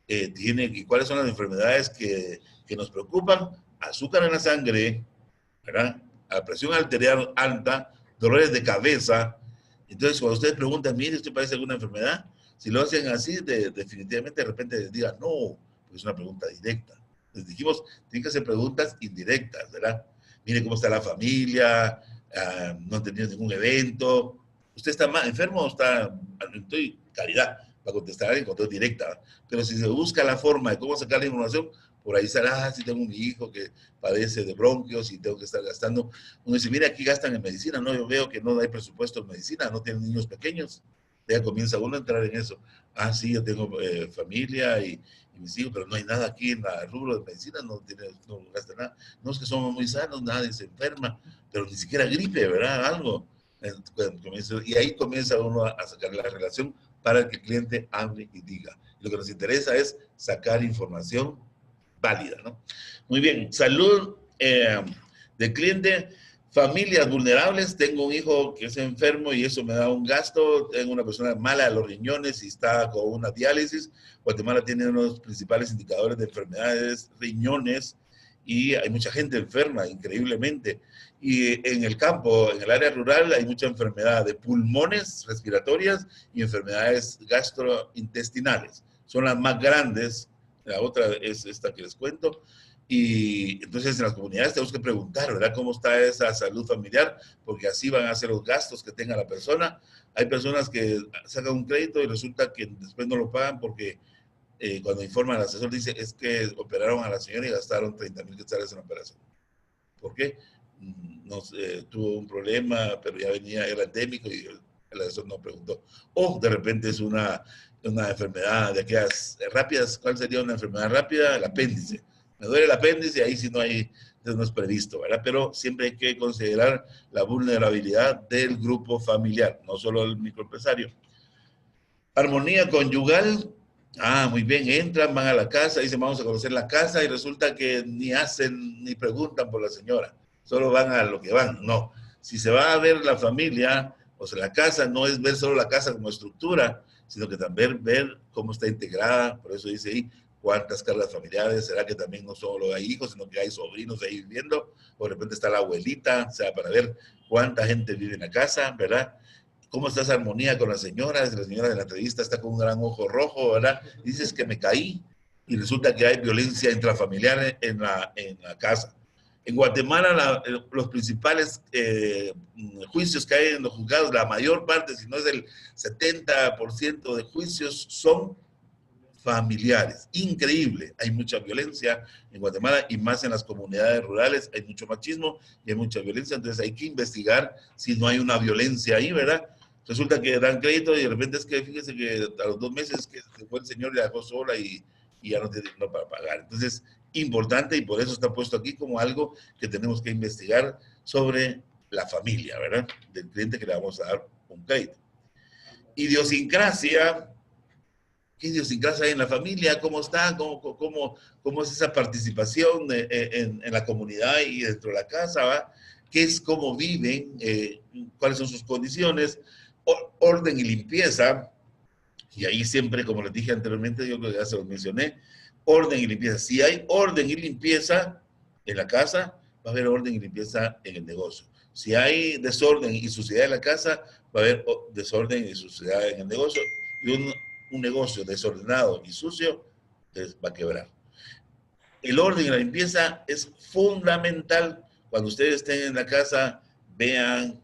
¿Y cuáles son las enfermedades que nos preocupan? Azúcar en la sangre, ¿verdad? A presión arterial alta, dolores de cabeza. Entonces, cuando ustedes preguntan, mire, ¿usted padece alguna enfermedad? Si lo hacen así, definitivamente de repente les digan, no, porque es una pregunta directa. Les dijimos, tienen que hacer preguntas indirectas, ¿verdad? Mire cómo está la familia, no han tenido ningún evento. ¿Usted está enfermo o está? Estoy calidad para contestar en control directa. Pero si se busca la forma de cómo sacar la información, por ahí sale, si tengo un hijo que padece de bronquios y tengo que estar gastando. Uno dice, mira, aquí gastan en medicina, no, yo veo que no hay presupuesto en medicina, no tienen niños pequeños. Ya comienza uno a entrar en eso. Sí, yo tengo familia y mis hijos, pero no hay nada aquí en el rubro de medicina, no gasta nada. No, es que somos muy sanos, nadie se enferma, pero ni siquiera gripe, ¿verdad? Algo. Y ahí comienza uno a sacar la relación para que el cliente hable y diga. Lo que nos interesa es sacar información válida, ¿no? Muy bien, salud del cliente, familias vulnerables. Tengo un hijo que es enfermo y eso me da un gasto. Tengo una persona mala de los riñones y está con una diálisis. Guatemala tiene uno de los principales indicadores de enfermedades riñones y hay mucha gente enferma, increíblemente. Y en el campo, en el área rural, hay mucha enfermedad de pulmones respiratorias y enfermedades gastrointestinales. Son las más grandes. La otra es esta que les cuento. Y entonces en las comunidades tenemos que preguntar, ¿verdad? ¿Cómo está esa salud familiar? Porque así van a ser los gastos que tenga la persona. Hay personas que sacan un crédito y resulta que después no lo pagan porque cuando informan al asesor dice es que operaron a la señora y gastaron 30,000 quetzales en la operación. ¿Por qué? No, tuvo un problema, pero ya venía, era endémico y el asesor no preguntó. O de repente es una enfermedad de aquellas rápidas. ¿Cuál sería una enfermedad rápida? El apéndice. Me duele el apéndice, ahí sí no hay, no es previsto, ¿verdad? Pero siempre hay que considerar la vulnerabilidad del grupo familiar, no solo el microempresario. Armonía conyugal. Ah, muy bien, entran, van a la casa, dicen vamos a conocer la casa y resulta que ni hacen ni preguntan por la señora, solo van a lo que van. No, si se va a ver la familia, o sea, la casa no es ver solo la casa como estructura, sino que también ver cómo está integrada, por eso dice ahí, cuántas cargas familiares, será que también no solo hay hijos, sino que hay sobrinos ahí viviendo, o de repente está la abuelita, o sea, para ver cuánta gente vive en la casa, ¿verdad? ¿Cómo está esa armonía con las señoras? La señora de la entrevista está con un gran ojo rojo, ¿verdad? Dices que me caí y resulta que hay violencia intrafamiliar en la casa. En Guatemala, los principales juicios que hay en los juzgados, la mayor parte, si no es el 70% de juicios, son familiares. Increíble. Hay mucha violencia en Guatemala y más en las comunidades rurales. Hay mucho machismo y hay mucha violencia. Entonces hay que investigar si no hay una violencia ahí, ¿verdad? Resulta que dan crédito y de repente es que, fíjese que a los 2 meses que se fue el señor y la dejó sola y ya no tiene dinero para pagar. Entonces, importante y por eso está puesto aquí como algo que tenemos que investigar sobre la familia, ¿verdad? Del cliente que le vamos a dar un crédito. Idiosincrasia. ¿Qué idiosincrasia hay en la familia? ¿Cómo está? ¿Cómo es esa participación en la comunidad y dentro de la casa? ¿Va? ¿Qué es cómo viven? ¿Cuáles son sus condiciones? Orden y limpieza. Y ahí siempre, como les dije anteriormente, yo creo que ya se los mencioné, orden y limpieza. Si hay orden y limpieza en la casa, va a haber orden y limpieza en el negocio. Si hay desorden y suciedad en la casa, va a haber desorden y suciedad en el negocio. Y un negocio desordenado y sucio va a quebrar. El orden y la limpieza es fundamental. Cuando ustedes estén en la casa, vean,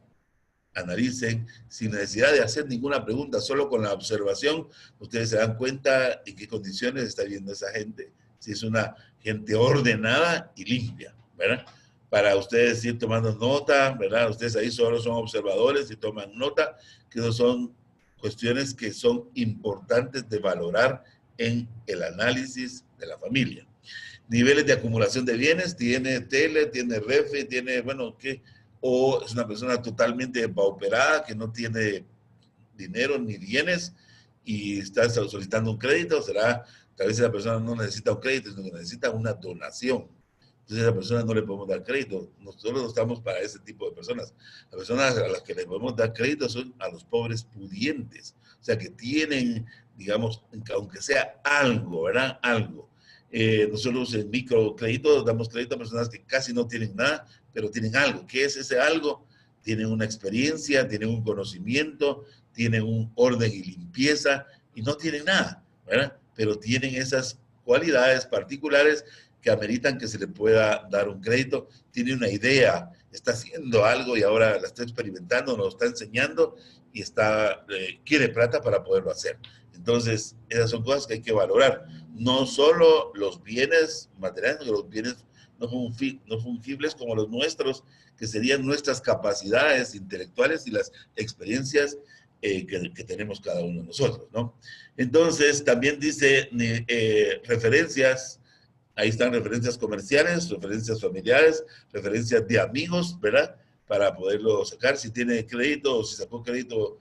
analicen, sin necesidad de hacer ninguna pregunta, solo con la observación, ustedes se dan cuenta en qué condiciones está viviendo esa gente. Si es una gente ordenada y limpia, ¿verdad? Para ustedes ir tomando nota, ¿verdad? Ustedes ahí solo son observadores y toman nota, que no son cuestiones que son importantes de valorar en el análisis de la familia. Niveles de acumulación de bienes, tiene tele, tiene refe, tiene, bueno, ¿qué? O es una persona totalmente pauperada que no tiene dinero ni bienes y está solicitando un crédito, será, tal vez esa persona no necesita un crédito, sino que necesita una donación. Entonces a esa persona no le podemos dar crédito. Nosotros no estamos para ese tipo de personas. Las personas a las que le podemos dar crédito son a los pobres pudientes. O sea, que tienen, digamos, aunque sea algo, ¿verdad? Algo. Nosotros en microcrédito damos crédito a personas que casi no tienen nada, pero tienen algo. ¿Qué es ese algo? Tienen una experiencia, tienen un conocimiento, tienen un orden y limpieza y no tienen nada, ¿verdad? Pero tienen esas cualidades particulares que ameritan que se le pueda dar un crédito. Tiene una idea, está haciendo algo y ahora la está experimentando, nos está enseñando y quiere plata para poderlo hacer. Entonces, esas son cosas que hay que valorar. No solo los bienes materiales, sino los bienes no fungibles como los nuestros, que serían nuestras capacidades intelectuales y las experiencias que tenemos cada uno de nosotros, ¿no? Entonces, también dice referencias. Ahí están referencias comerciales, referencias familiares, referencias de amigos, ¿verdad? Para poderlo sacar. Si tiene crédito o si sacó crédito,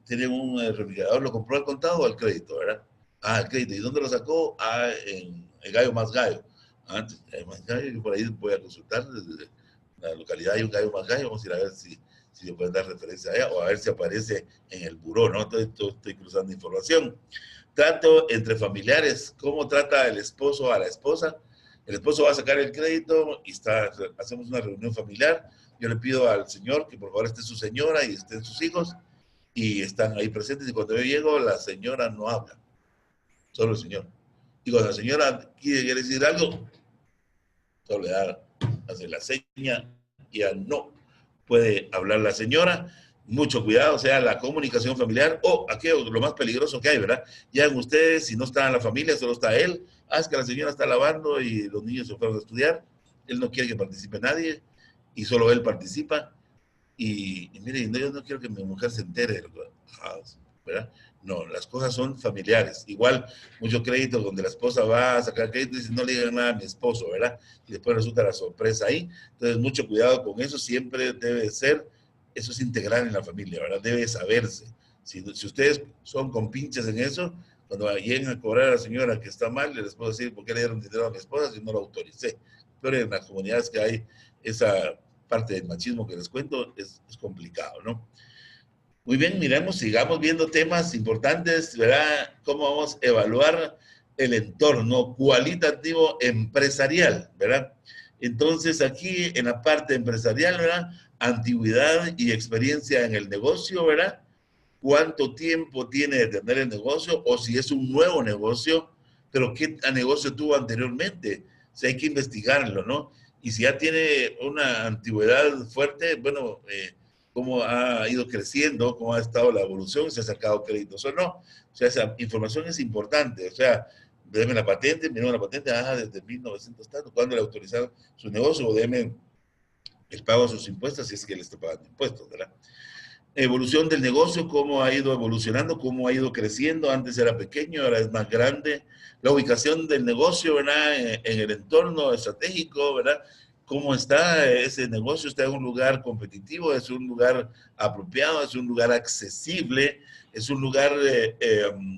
tiene un refrigerador, lo compró al contado o al crédito, ¿verdad? Ah, el crédito. ¿Y dónde lo sacó? Ah, en el Gallo Más Gallo. Antes, Más Gallo, yo por ahí voy a consultar. Desde la localidad hay un Gallo Más Gallo. Vamos a ir a ver si le pueden dar referencia allá o a ver si aparece en el buró, ¿no? Estoy cruzando información. Trato entre familiares, cómo trata el esposo a la esposa. El esposo va a sacar el crédito y hacemos una reunión familiar. Yo le pido al señor que por favor esté su señora y estén sus hijos y están ahí presentes. Y cuando yo llego, la señora no habla, solo el señor. Y cuando la señora quiere decir algo, solo le da, hace la seña y ya no puede hablar la señora. Mucho cuidado, o sea, la comunicación familiar o aquello, lo más peligroso que hay, ¿verdad? Llegan ustedes, si no está en la familia, solo está él. Es que la señora está lavando y los niños se fueron a estudiar. Él no quiere que participe nadie y solo él participa. Y mire, yo no quiero que mi mujer se entere de lo que, ¿verdad? No, las cosas son familiares. Igual, muchos créditos donde la esposa va a sacar crédito y dice, no le digan nada a mi esposo, ¿verdad? Y después resulta la sorpresa ahí. Entonces, mucho cuidado con eso. Siempre debe ser, eso es integral en la familia, ¿verdad? Debe saberse. Si ustedes son compinches en eso, cuando lleguen a cobrar a la señora que está mal, les puedo decir, ¿por qué le dieron dinero a mi esposa si no lo autoricé? Pero en las comunidades que hay esa parte del machismo que les cuento, es complicado, ¿no? Muy bien, miremos, sigamos viendo temas importantes, ¿verdad? ¿Cómo vamos a evaluar el entorno cualitativo empresarial, ¿verdad? Entonces, aquí en la parte empresarial, ¿verdad? Antigüedad y experiencia en el negocio, ¿verdad? ¿Cuánto tiempo tiene de tener el negocio? O si es un nuevo negocio, pero ¿qué negocio tuvo anteriormente? O sea, hay que investigarlo, ¿no? Y si ya tiene una antigüedad fuerte, bueno, cómo ha ido creciendo, cómo ha estado la evolución, si ha sacado créditos o no. O sea, esa información es importante. O sea, deme la patente, miremos la patente, desde 1900 tanto, ¿cuándo le autorizaron su negocio? O deme el pago de sus impuestos, si es que le está pagando impuestos, ¿verdad? Evolución del negocio, cómo ha ido evolucionando, cómo ha ido creciendo. Antes era pequeño, ahora es más grande. La ubicación del negocio, ¿verdad? En el entorno estratégico, ¿verdad? ¿Cómo está ese negocio? ¿Está en un lugar competitivo? ¿Es un lugar apropiado? ¿Es un lugar accesible? ¿Es un lugar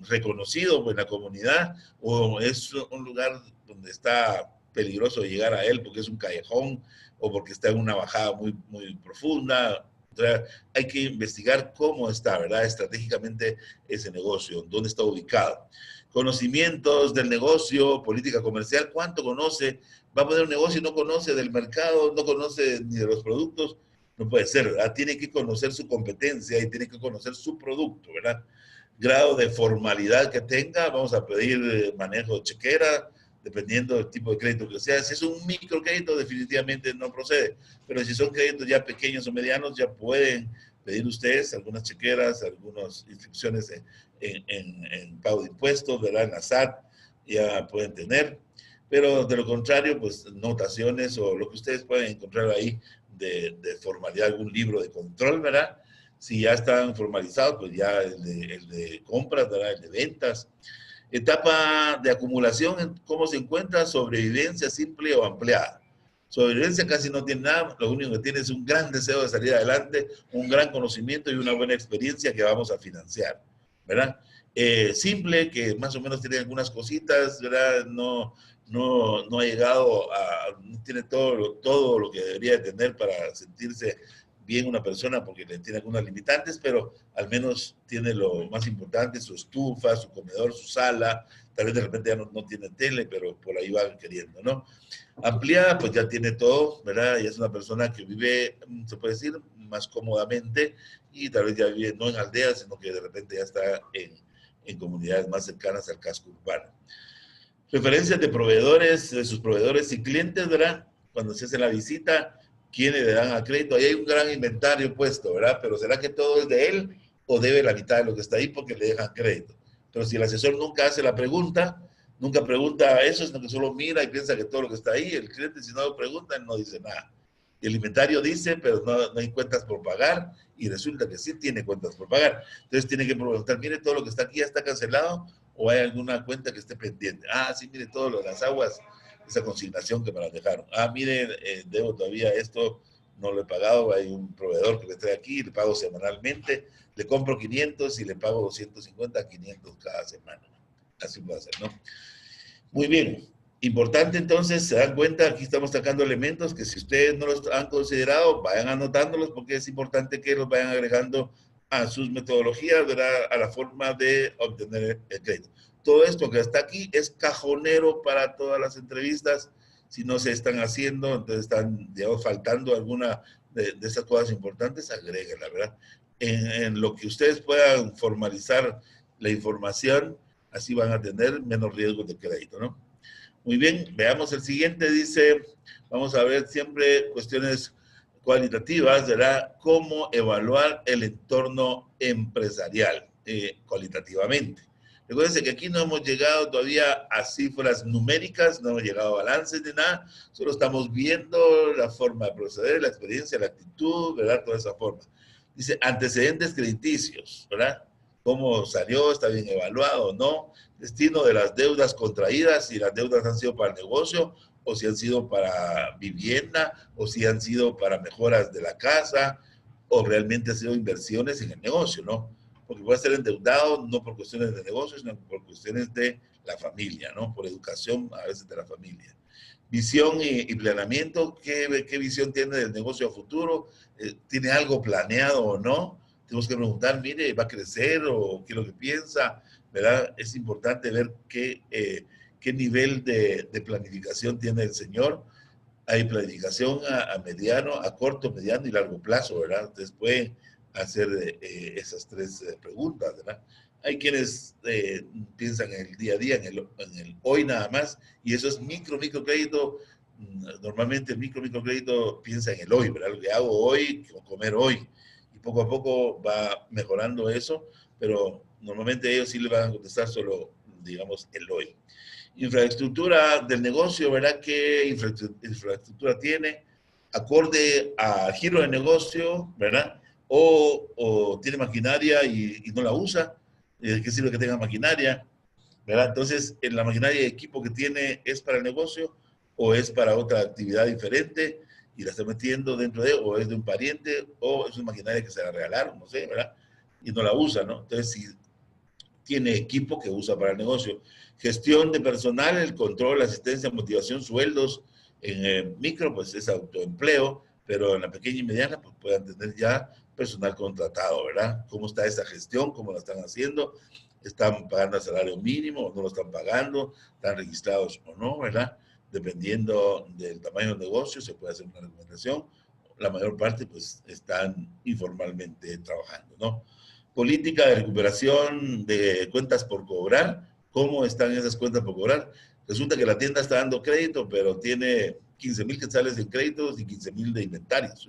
reconocido en la comunidad? ¿O es un lugar donde está peligroso llegar a él porque es un callejón o porque está en una bajada muy, muy profunda? O sea, hay que investigar cómo está, ¿verdad? Estratégicamente ese negocio, dónde está ubicado. Conocimientos del negocio, política comercial, ¿cuánto conoce? Va a poner un negocio y no conoce del mercado, no conoce ni de los productos. No puede ser, ¿verdad? Tiene que conocer su competencia y tiene que conocer su producto, ¿verdad? Grado de formalidad que tenga, vamos a pedir manejo de chequera, dependiendo del tipo de crédito que sea. Si es un microcrédito, definitivamente no procede. Pero si son créditos ya pequeños o medianos, ya pueden pedir ustedes algunas chequeras, algunas inscripciones en pago de impuestos, ¿verdad? En la SAT, ya pueden tener. Pero de lo contrario, pues notaciones o lo que ustedes pueden encontrar ahí de formalidad, algún libro de control, ¿verdad? Si ya están formalizados, pues ya el de compras, ¿verdad? El de ventas. Etapa de acumulación, ¿cómo se encuentra? Sobrevivencia simple o ampliada. Sobrevivencia casi no tiene nada, lo único que tiene es un gran deseo de salir adelante, un gran conocimiento y una buena experiencia que vamos a financiar, ¿verdad? Simple, que más o menos tiene algunas cositas, ¿verdad? No ha llegado a, no tiene todo lo que debería de tener para sentirse bien una persona porque le tiene algunas limitantes, pero al menos tiene lo más importante, su estufa, su comedor, su sala, tal vez de repente ya no tiene tele, pero por ahí van queriendo, ¿no? Ampliada, pues ya tiene todo, ¿verdad? Ya es una persona que vive, se puede decir, más cómodamente y tal vez ya vive no en aldeas, sino que de repente ya está en comunidades más cercanas al casco urbano. Referencias de proveedores, de sus proveedores y clientes, ¿verdad? Cuando se hace la visita, ¿quiénes le dan a crédito? Ahí hay un gran inventario puesto, ¿verdad? Pero ¿será que todo es de él o debe la mitad de lo que está ahí porque le dejan crédito? Pero si el asesor nunca hace la pregunta, nunca pregunta eso, sino que solo mira y piensa que todo lo que está ahí, el cliente si no lo pregunta no dice nada. Y el inventario dice, pero no hay cuentas por pagar y resulta que sí tiene cuentas por pagar. Entonces tiene que preguntar, mire, todo lo que está aquí ya está cancelado o hay alguna cuenta que esté pendiente. Ah, sí, mire, todo lo de las aguas, esa consignación que me la dejaron. Ah, mire, debo todavía esto, no lo he pagado, hay un proveedor que me trae aquí, le pago semanalmente, le compro 500 y le pago 250 a 500 cada semana. Así puede ser, ¿no? Muy bien. Importante entonces, se dan cuenta, aquí estamos sacando elementos que si ustedes no los han considerado, vayan anotándolos porque es importante que los vayan agregando a sus metodologías, ¿verdad? A la forma de obtener el crédito. Todo esto que está aquí es cajonero para todas las entrevistas Si no se están haciendo, entonces están, digamos, faltando alguna de esas cosas importantes, agréguenla, ¿verdad? En lo que ustedes puedan formalizar la información, así van a tener menos riesgos de crédito, ¿no? Muy bien, veamos el siguiente, dice, vamos a ver siempre cuestiones cualitativas, ¿verdad? ¿Cómo evaluar el entorno empresarial cualitativamente? Recuérdense que aquí no hemos llegado todavía a cifras numéricas, no hemos llegado a balances ni nada, solo estamos viendo la forma de proceder, la experiencia, la actitud, ¿verdad? Toda esa forma. Dice, antecedentes crediticios, ¿verdad? ¿Cómo salió? ¿Está bien evaluado o no? Destino de las deudas contraídas, si las deudas han sido para el negocio, o si han sido para vivienda, o si han sido para mejoras de la casa, o realmente han sido inversiones en el negocio, ¿no? Porque puede ser endeudado no por cuestiones de negocio, sino por cuestiones de la familia, ¿no? Por educación a veces de la familia. Visión y planeamiento, ¿qué visión tiene del negocio a futuro? ¿Tiene algo planeado o no? Tenemos que preguntar, mire, ¿va a crecer o qué es lo que piensa? ¿Verdad? Es importante ver qué nivel de planificación tiene el señor. Hay planificación a mediano, a corto, mediano y largo plazo, ¿verdad? Ustedes pueden hacer esas tres preguntas, ¿verdad? Hay quienes piensan en el día a día, en el hoy nada más, y eso es microcrédito. Normalmente el microcrédito piensa en el hoy, ¿verdad? Lo que hago hoy, comer hoy. Y poco a poco va mejorando eso, pero normalmente ellos sí le van a contestar solo, digamos, el hoy. Infraestructura del negocio, ¿verdad? ¿Qué infraestructura tiene? Acorde al giro de negocio, ¿verdad? O tiene maquinaria y no la usa. ¿Qué sirve que tenga maquinaria? ¿Verdad? Entonces, ¿en la maquinaria y equipo que tiene es para el negocio o es para otra actividad diferente y la está metiendo dentro de, o es de un pariente, o es una maquinaria que se la regalaron, no sé, ¿verdad? Y no la usa, ¿no? Entonces, si tiene equipo que usa para el negocio. Gestión de personal, el control, asistencia, motivación, sueldos. En el micro, pues es autoempleo, pero en la pequeña y mediana, pues puedan tener ya personal contratado, ¿verdad? ¿Cómo está esa gestión? ¿Cómo la están haciendo? ¿Están pagando el salario mínimo o no lo están pagando? ¿Están registrados o no, verdad? Dependiendo del tamaño del negocio, se puede hacer una recomendación. La mayor parte, pues, están informalmente trabajando, ¿no? Política de recuperación de cuentas por cobrar. ¿Cómo están esas cuentas por cobrar? Resulta que la tienda está dando crédito, pero tiene 15,000 quetzales en créditos y 15,000 de inventarios.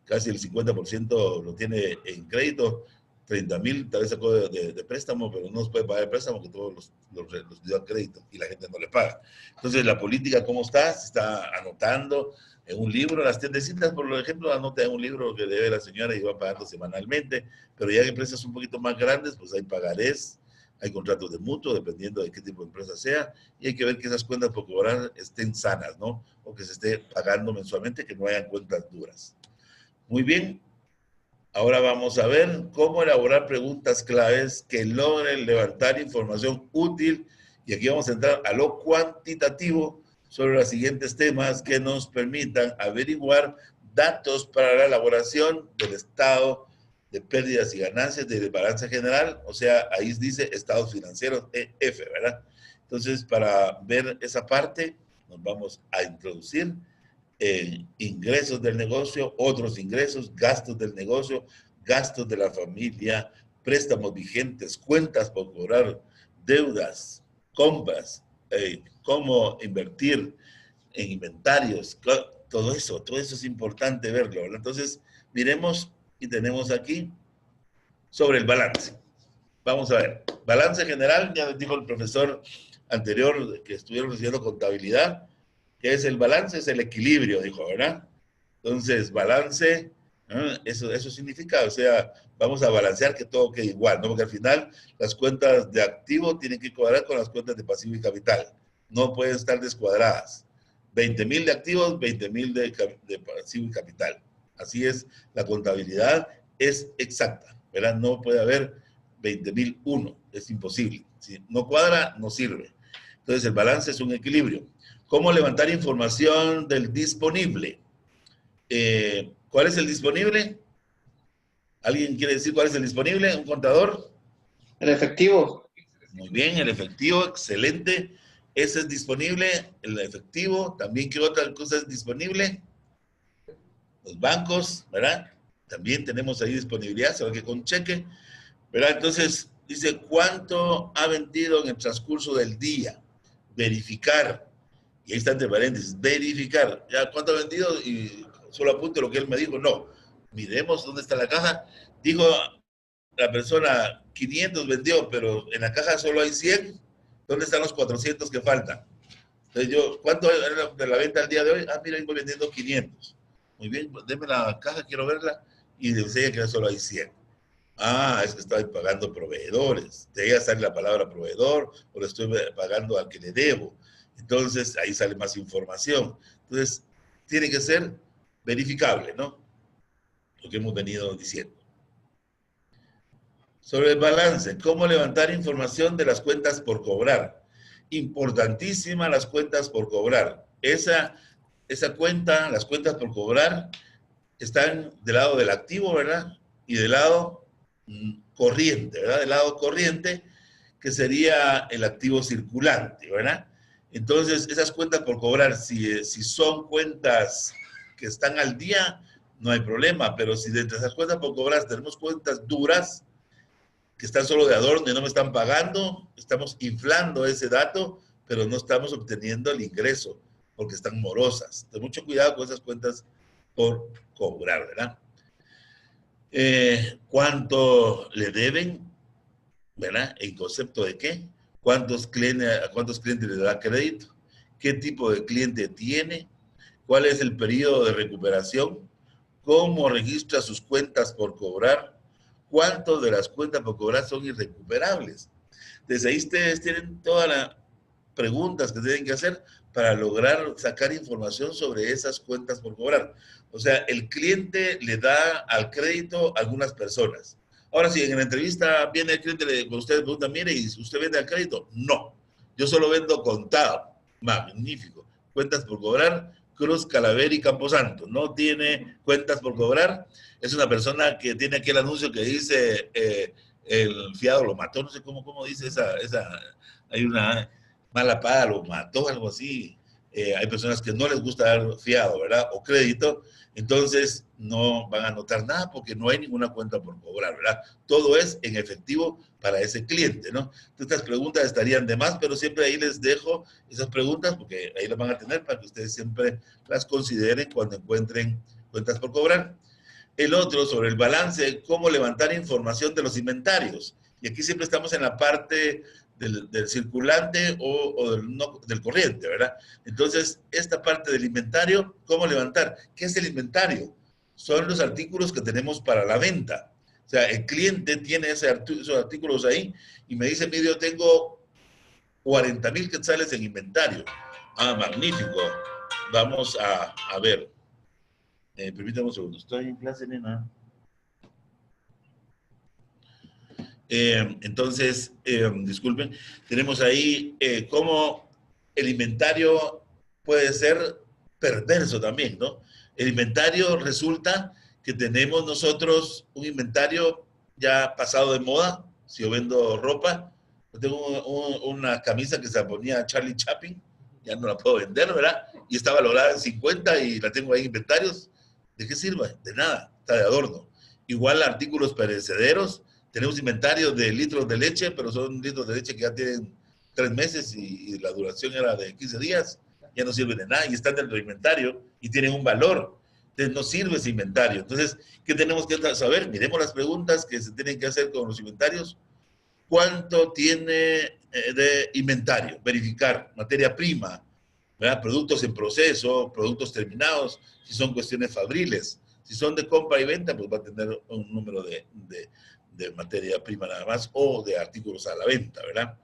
Casi el 50% lo tiene en crédito. 30,000 tal vez sacó de préstamo, pero no se puede pagar el préstamo que todos los dio a crédito y la gente no le paga. Entonces, la política, ¿cómo está? Se está anotando en un libro. Las tiendecitas, por ejemplo, anota en un libro que debe la señora y va pagando semanalmente, pero ya en empresas un poquito más grandes, pues hay pagarés, hay contratos de mutuo, dependiendo de qué tipo de empresa sea, y hay que ver que esas cuentas por cobrar estén sanas, ¿no? O que se esté pagando mensualmente, que no hayan cuentas duras. Muy bien. Ahora vamos a ver cómo elaborar preguntas claves que logren levantar información útil, y aquí vamos a entrar a lo cuantitativo sobre los siguientes temas que nos permitan averiguar datos para la elaboración del estado de pérdidas y ganancias del balance general, o sea, ahí dice estados financieros, EF, ¿verdad? Entonces, para ver esa parte, nos vamos a introducir ingresos del negocio, otros ingresos, gastos del negocio, gastos de la familia, préstamos vigentes, cuentas por cobrar, deudas, compras, cómo invertir en inventarios, todo eso es importante verlo, ¿verdad? Entonces, miremos y tenemos aquí sobre el balance. Vamos a ver, balance general, ya les dijo el profesor anterior que estuvieron haciendo contabilidad, ¿qué es el balance? Es el equilibrio, dijo, ¿verdad? Entonces, balance, eso significa, o sea, vamos a balancear que todo quede igual, ¿no? Porque al final las cuentas de activo tienen que cuadrar con las cuentas de pasivo y capital. No pueden estar descuadradas. 20,000 de activos, 20,000 de pasivo y capital. Así es, la contabilidad es exacta, ¿verdad? No puede haber 20,001, es imposible. Si no cuadra, no sirve. Entonces, el balance es un equilibrio. ¿Cómo levantar información del disponible? ¿Cuál es el disponible? ¿Alguien quiere decir cuál es el disponible? ¿Un contador? El efectivo. Muy bien, el efectivo, excelente. Ese es disponible, el efectivo. También, ¿qué otra cosa es disponible? Los bancos, ¿verdad? También tenemos ahí disponibilidad, solo que con cheque, ¿verdad? Entonces, dice, ¿cuánto ha vendido en el transcurso del día? Verificar. Y ahí está entre paréntesis, verificar. ¿Ya cuánto ha vendido? Y solo apunte lo que él me dijo. No, miremos dónde está la caja. Dijo la persona, 500 vendió, pero en la caja solo hay 100. ¿Dónde están los 400 que faltan? Entonces yo, ¿cuánto era de la venta al día de hoy? Ah, mira, vengo vendiendo 500. Muy bien, deme la caja, quiero verla. Y le enseña que solo hay 100. Ah, es que estoy pagando proveedores. De ahí sale la palabra proveedor, o le estoy pagando al que le debo. Entonces, ahí sale más información. Entonces, tiene que ser verificable, ¿no? Lo que hemos venido diciendo. Sobre el balance, ¿cómo levantar información de las cuentas por cobrar? Importantísima las cuentas por cobrar. Esa cuenta, las cuentas por cobrar, están del lado del activo, ¿verdad? Y del lado corriente, ¿verdad? Del lado corriente, que sería el activo circulante, ¿verdad? Entonces, esas cuentas por cobrar, si son cuentas que están al día, no hay problema, pero si dentro de esas cuentas por cobrar tenemos cuentas duras, que están solo de adorno y no me están pagando, estamos inflando ese dato, pero no estamos obteniendo el ingreso, porque están morosas. Ten mucho cuidado con esas cuentas por cobrar, ¿verdad? ¿Cuánto le deben? ¿Verdad? ¿En concepto de qué? ¿A cuántos clientes le da crédito? ¿Qué tipo de cliente tiene? ¿Cuál es el periodo de recuperación? ¿Cómo registra sus cuentas por cobrar? ¿Cuántas de las cuentas por cobrar son irrecuperables? Desde ahí ustedes tienen todas las preguntas que tienen que hacer para lograr sacar información sobre esas cuentas por cobrar. O sea, el cliente le da al crédito a algunas personas. Ahora, si en la entrevista viene el cliente, usted pregunta, mire, ¿y usted vende al crédito? No, yo solo vendo contado. Magnífico. Cuentas por cobrar, Cruz, Calavera y Camposanto. No tiene cuentas por cobrar. Es una persona que tiene aquí el anuncio que dice el fiado lo mató. No sé cómo dice hay una mala paga, lo mató, algo así. Hay personas que no les gusta dar fiado, ¿verdad? O crédito, entonces no van a anotar nada porque no hay ninguna cuenta por cobrar, ¿verdad? Todo es en efectivo para ese cliente, ¿no? Entonces, estas preguntas estarían de más, pero siempre ahí les dejo esas preguntas porque ahí las van a tener para que ustedes siempre las consideren cuando encuentren cuentas por cobrar. El otro, sobre el balance, cómo levantar información de los inventarios. Y aquí siempre estamos en la parte del circulante o del corriente, ¿verdad? Entonces, esta parte del inventario, ¿cómo levantar? ¿Qué es el inventario? Son los artículos que tenemos para la venta. O sea, el cliente tiene esos artículos ahí y me dice, mire, yo tengo 40,000 quetzales en inventario. Ah, magnífico. Vamos a ver. Permítame un segundo. Estoy en clase, nena. Entonces, disculpen, tenemos ahí cómo el inventario puede ser perverso también, ¿no? El inventario resulta que tenemos nosotros un inventario ya pasado de moda. Si yo vendo ropa, yo tengo una camisa que se ponía Charlie Chaplin, ya no la puedo vender, ¿verdad? Y está valorada en 50 y la tengo ahí en inventarios. ¿De qué sirve? De nada, está de adorno. Igual artículos perecederos, tenemos inventarios de litros de leche, pero son litros de leche que ya tienen 3 meses y la duración era de 15 días, ya no sirven de nada y están dentro del inventario y tienen un valor. Entonces no sirve ese inventario. Entonces, ¿qué tenemos que saber? Miremos las preguntas que se tienen que hacer con los inventarios. ¿Cuánto tiene de inventario? Verificar materia prima, ¿verdad? Productos en proceso, productos terminados, si son cuestiones fabriles. Si son de compra y venta, pues va a tener un número de materia prima nada más o de artículos a la venta, ¿verdad?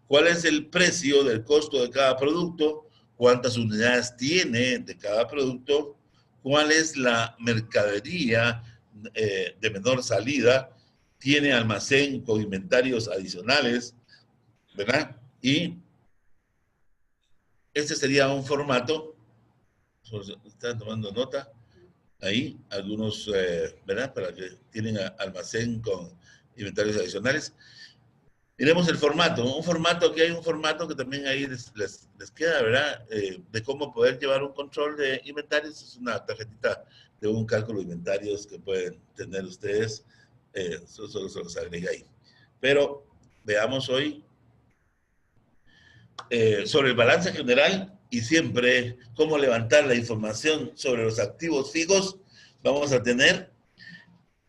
¿Cuál es el precio del costo de cada producto? ¿Cuántas unidades tiene de cada producto? ¿Cuál es la mercadería de menor salida? ¿Tiene almacén con inventarios adicionales? ¿Verdad? Y este sería un formato, están tomando nota, ahí algunos, ¿verdad? Para que tienen almacén con inventarios adicionales. Miremos el formato. Aquí hay un formato que también ahí les queda, ¿verdad? De cómo poder llevar un control de inventarios. Es una tarjetita de un cálculo de inventarios que pueden tener ustedes. Solo se los agrega ahí. Pero veamos hoy sobre el balance general y siempre cómo levantar la información sobre los activos fijos. Vamos a tener,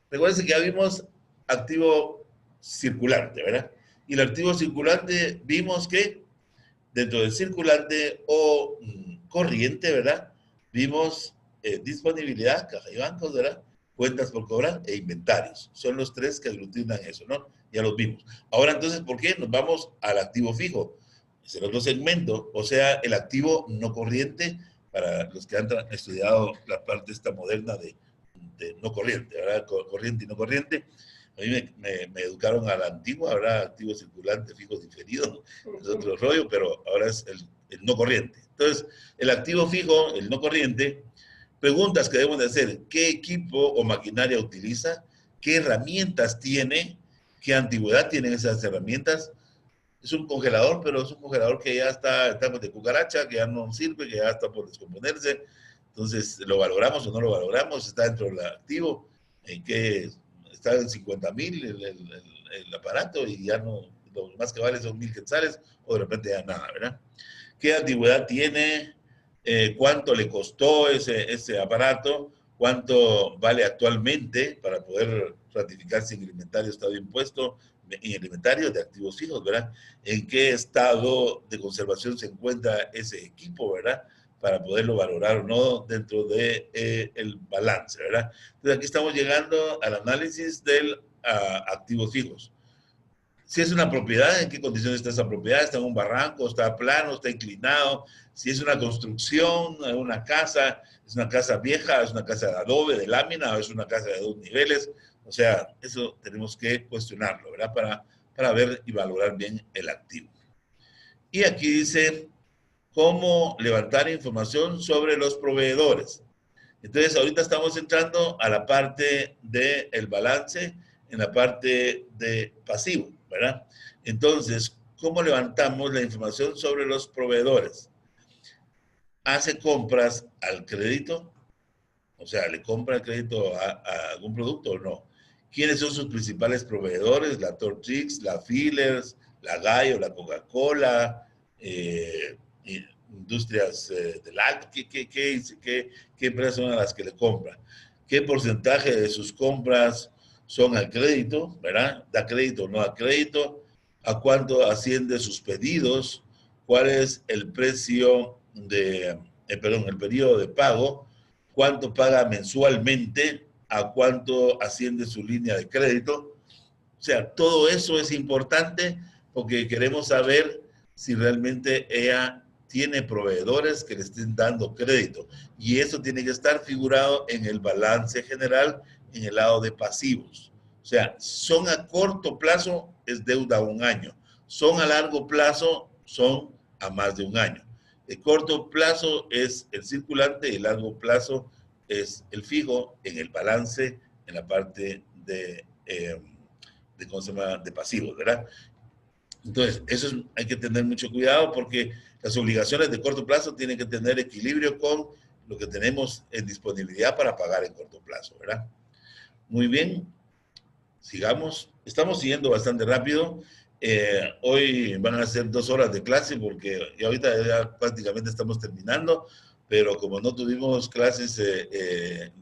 recuerden que ya vimos activo circulante, ¿verdad? Y el activo circulante vimos que dentro del circulante o corriente, ¿verdad? Vimos disponibilidad, caja y bancos, ¿verdad? Cuentas por cobrar e inventarios. Son los tres que aglutinan eso, ¿no? Ya los vimos. Ahora entonces, ¿por qué? Nos vamos al activo fijo. Es el otro segmento, o sea, el activo no corriente, para los que han estudiado la parte esta moderna de no corriente, ¿verdad? Corriente y no corriente. A mí me educaron a la antigua, ahora activo circulante, fijo diferido, es otro rollo, pero ahora es el no corriente. Entonces, el activo fijo, el no corriente, preguntas que debemos de hacer: ¿qué equipo o maquinaria utiliza? ¿Qué herramientas tiene? ¿Qué antigüedad tienen esas herramientas? Es un congelador, pero es un congelador que ya está de cucaracha, que ya no sirve, que ya está por descomponerse. Entonces, ¿lo valoramos o no lo valoramos? ¿Está dentro del activo? ¿En qué? Está en 50,000 el aparato y ya no, lo más que vale son 1,000 quetzales, o de repente ya nada, ¿verdad? ¿Qué antigüedad tiene? ¿Cuánto le costó ese aparato? ¿Cuánto vale actualmente para poder ratificar si el inventario está bien puesto? En el inventario de activos fijos, ¿verdad? ¿En qué estado de conservación se encuentra ese equipo, ¿verdad? Para poderlo valorar o no dentro de el balance, ¿verdad? Entonces aquí estamos llegando al análisis del activos fijos. Si es una propiedad, ¿en qué condiciones está esa propiedad? ¿Está en un barranco? ¿Está plano? ¿Está inclinado? Si es una construcción, una casa, ¿es una casa vieja? ¿Es una casa de adobe, de lámina? ¿O es una casa de 2 niveles? O sea, eso tenemos que cuestionarlo, ¿verdad? Para ver y valorar bien el activo. Y aquí dice cómo levantar información sobre los proveedores. Entonces, ahorita estamos entrando a la parte del balance, en la parte de pasivo, ¿verdad? Entonces, ¿cómo levantamos la información sobre los proveedores? ¿Hace compras al crédito? O sea, ¿le compra el crédito a algún producto o no? ¿Quiénes son sus principales proveedores? La Torchix, la Fillers, la Gallo, la Coca-Cola, Industrias del Alto. ¿Qué empresas son a las que le compra? ¿Qué porcentaje de sus compras son al crédito? ¿Verdad? ¿Da crédito o no da crédito? ¿A cuánto asciende sus pedidos? ¿Cuál es el precio el periodo de pago? ¿Cuánto paga mensualmente? ¿A cuánto asciende su línea de crédito? O sea, todo eso es importante porque queremos saber si realmente ella tiene proveedores que le estén dando crédito. Y eso tiene que estar figurado en el balance general, en el lado de pasivos. O sea, son a corto plazo, es deuda a 1 año. Son a largo plazo, son a más de 1 año. El corto plazo es el circulante y el largo plazo es el fijo en el balance, en la parte de ¿cómo se llama? De pasivos, ¿verdad? Entonces, hay que tener mucho cuidado porque las obligaciones de corto plazo tienen que tener equilibrio con lo que tenemos en disponibilidad para pagar en corto plazo, ¿verdad? Muy bien, sigamos. Estamos siguiendo bastante rápido. Hoy van a ser 2 horas de clase porque ahorita ya prácticamente estamos terminando, pero como no tuvimos clases el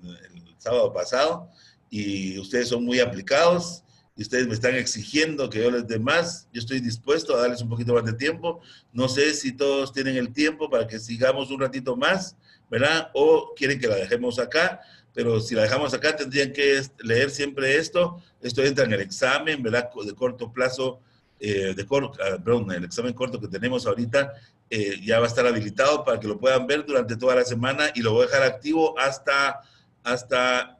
sábado pasado y ustedes son muy aplicados, y ustedes me están exigiendo que yo les dé más, yo estoy dispuesto a darles un poquito más de tiempo. No sé si todos tienen el tiempo para que sigamos un ratito más, ¿verdad? O quieren que la dejemos acá, pero si la dejamos acá tendrían que leer siempre esto. Esto entra en el examen, ¿verdad? De corto plazo, perdón, el examen corto que tenemos ahorita ya va a estar habilitado para que lo puedan ver durante toda la semana y lo voy a dejar activo hasta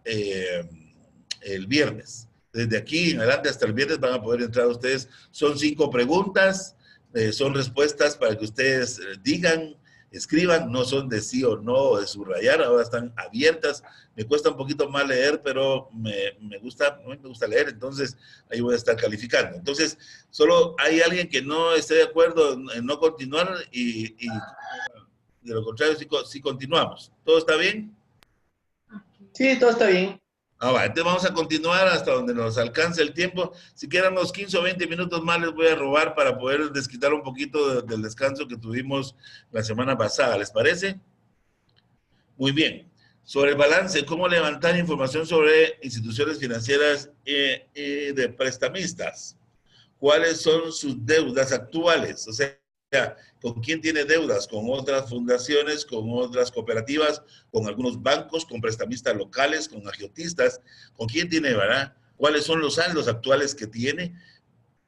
el viernes. Desde aquí en adelante hasta el viernes van a poder entrar ustedes. Son 5 preguntas, son respuestas para que ustedes digan escriban, no son de sí o no, o de subrayar, ahora están abiertas. Me cuesta un poquito más leer, pero me gusta leer, entonces ahí voy a estar calificando. Entonces, solo hay alguien que no esté de acuerdo en no continuar y de lo contrario, sí continuamos. ¿Todo está bien? Sí, todo está bien. Va, entonces vamos a continuar hasta donde nos alcance el tiempo. Si quedan unos 15 o 20 minutos más les voy a robar para poder desquitar un poquito del descanso que tuvimos la semana pasada. ¿Les parece? Muy bien. Sobre el balance, ¿cómo levantar información sobre instituciones financieras y de prestamistas? ¿Cuáles son sus deudas actuales? O sea, ¿con quién tiene deudas? ¿Con otras fundaciones, con otras cooperativas, con algunos bancos, con prestamistas locales, con agiotistas? ¿Con quién tiene, verdad? ¿Cuáles son los saldos actuales que tiene?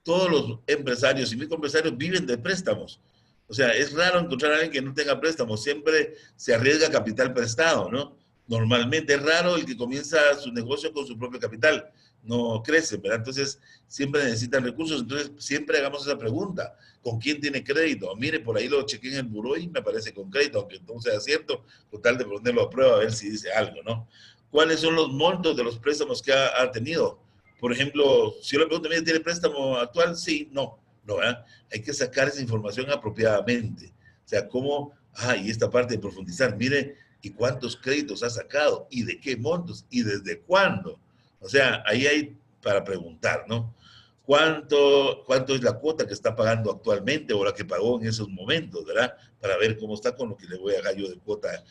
Todos los empresarios y microempresarios viven de préstamos. O sea, es raro encontrar a alguien que no tenga préstamos. Siempre se arriesga capital prestado, ¿no? Normalmente es raro el que comienza su negocio con su propio capital. No crece, ¿verdad? Entonces, siempre necesitan recursos. Entonces, siempre hagamos esa pregunta. ¿Con quién tiene crédito? Mire, por ahí lo chequé en el buró y me aparece con crédito, aunque no sea cierto, con tal de ponerlo a prueba a ver si dice algo, ¿no? ¿Cuáles son los montos de los préstamos que ha tenido? Por ejemplo, si yo le pregunto, ¿tiene préstamo actual? Sí, no, no, ¿verdad? Hay que sacar esa información apropiadamente. O sea, cómo, y esta parte de profundizar, mire, ¿y cuántos créditos ha sacado? ¿Y de qué montos? ¿Y desde cuándo? O sea, ahí hay para preguntar, ¿no? ¿Cuánto es la cuota que está pagando actualmente o la que pagó en esos momentos, ¿verdad? Para ver cómo está con lo que le voy a dar yo de cuota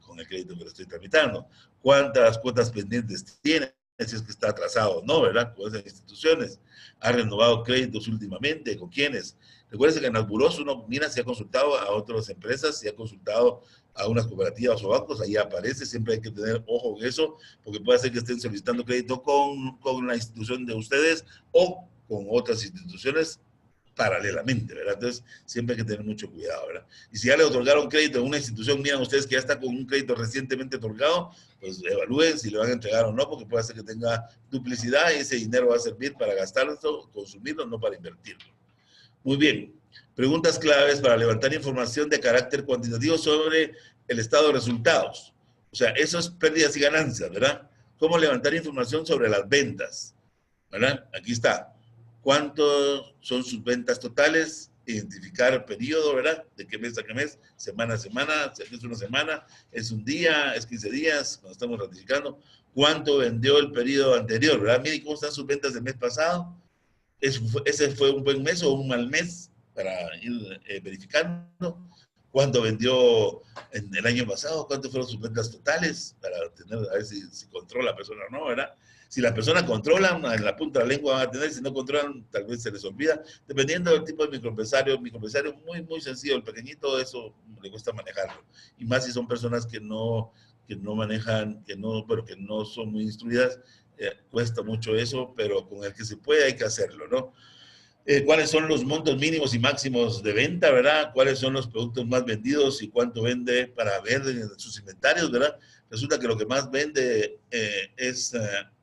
con el crédito que le estoy tramitando. ¿Cuántas cuotas pendientes tiene? Si es que está atrasado o no, ¿verdad? Con esas instituciones. ¿Ha renovado créditos últimamente? ¿Con quiénes? Recuerden que en los buros uno mira si ha consultado a otras empresas, si ha consultado a unas cooperativas o bancos, ahí aparece, siempre hay que tener ojo en eso, porque puede ser que estén solicitando crédito con la institución de ustedes o con otras instituciones paralelamente, ¿verdad? Entonces, siempre hay que tener mucho cuidado, ¿verdad? Y si ya le otorgaron crédito en una institución, miran ustedes que ya está con un crédito recientemente otorgado, pues evalúen si le van a entregar o no, porque puede ser que tenga duplicidad y ese dinero va a servir para gastarlo, consumirlo, no para invertirlo. Muy bien. Preguntas claves para levantar información de carácter cuantitativo sobre el estado de resultados. O sea, eso es pérdidas y ganancias, ¿verdad? ¿Cómo levantar información sobre las ventas? ¿Verdad? Aquí está. ¿Cuántos son sus ventas totales? Identificar el periodo, ¿verdad? De qué mes a qué mes, semana a semana, si es una semana, es un día, es 15 días, cuando estamos ratificando. ¿Cuánto vendió el periodo anterior, verdad? Miren cómo están sus ventas del mes pasado. Ese fue un buen mes o un mal mes para ir verificando. ¿Cuánto vendió en el año pasado? ¿Cuántas fueron sus ventas totales? Para tener, a ver si controla la persona o no, ¿verdad? Si la persona controla, en la punta de la lengua van a tener, si no controlan, tal vez se les olvida. Dependiendo del tipo de microempresario muy, muy sencillo, el pequeñito, eso le cuesta manejarlo. Y más si son personas que no manejan, que no son muy instruidas, cuesta mucho eso, pero con el que se puede hay que hacerlo, ¿no? ¿Cuáles son los montos mínimos y máximos de venta, verdad? ¿Cuáles son los productos más vendidos y cuánto vende para ver en sus inventarios, verdad? Resulta que lo que más vende es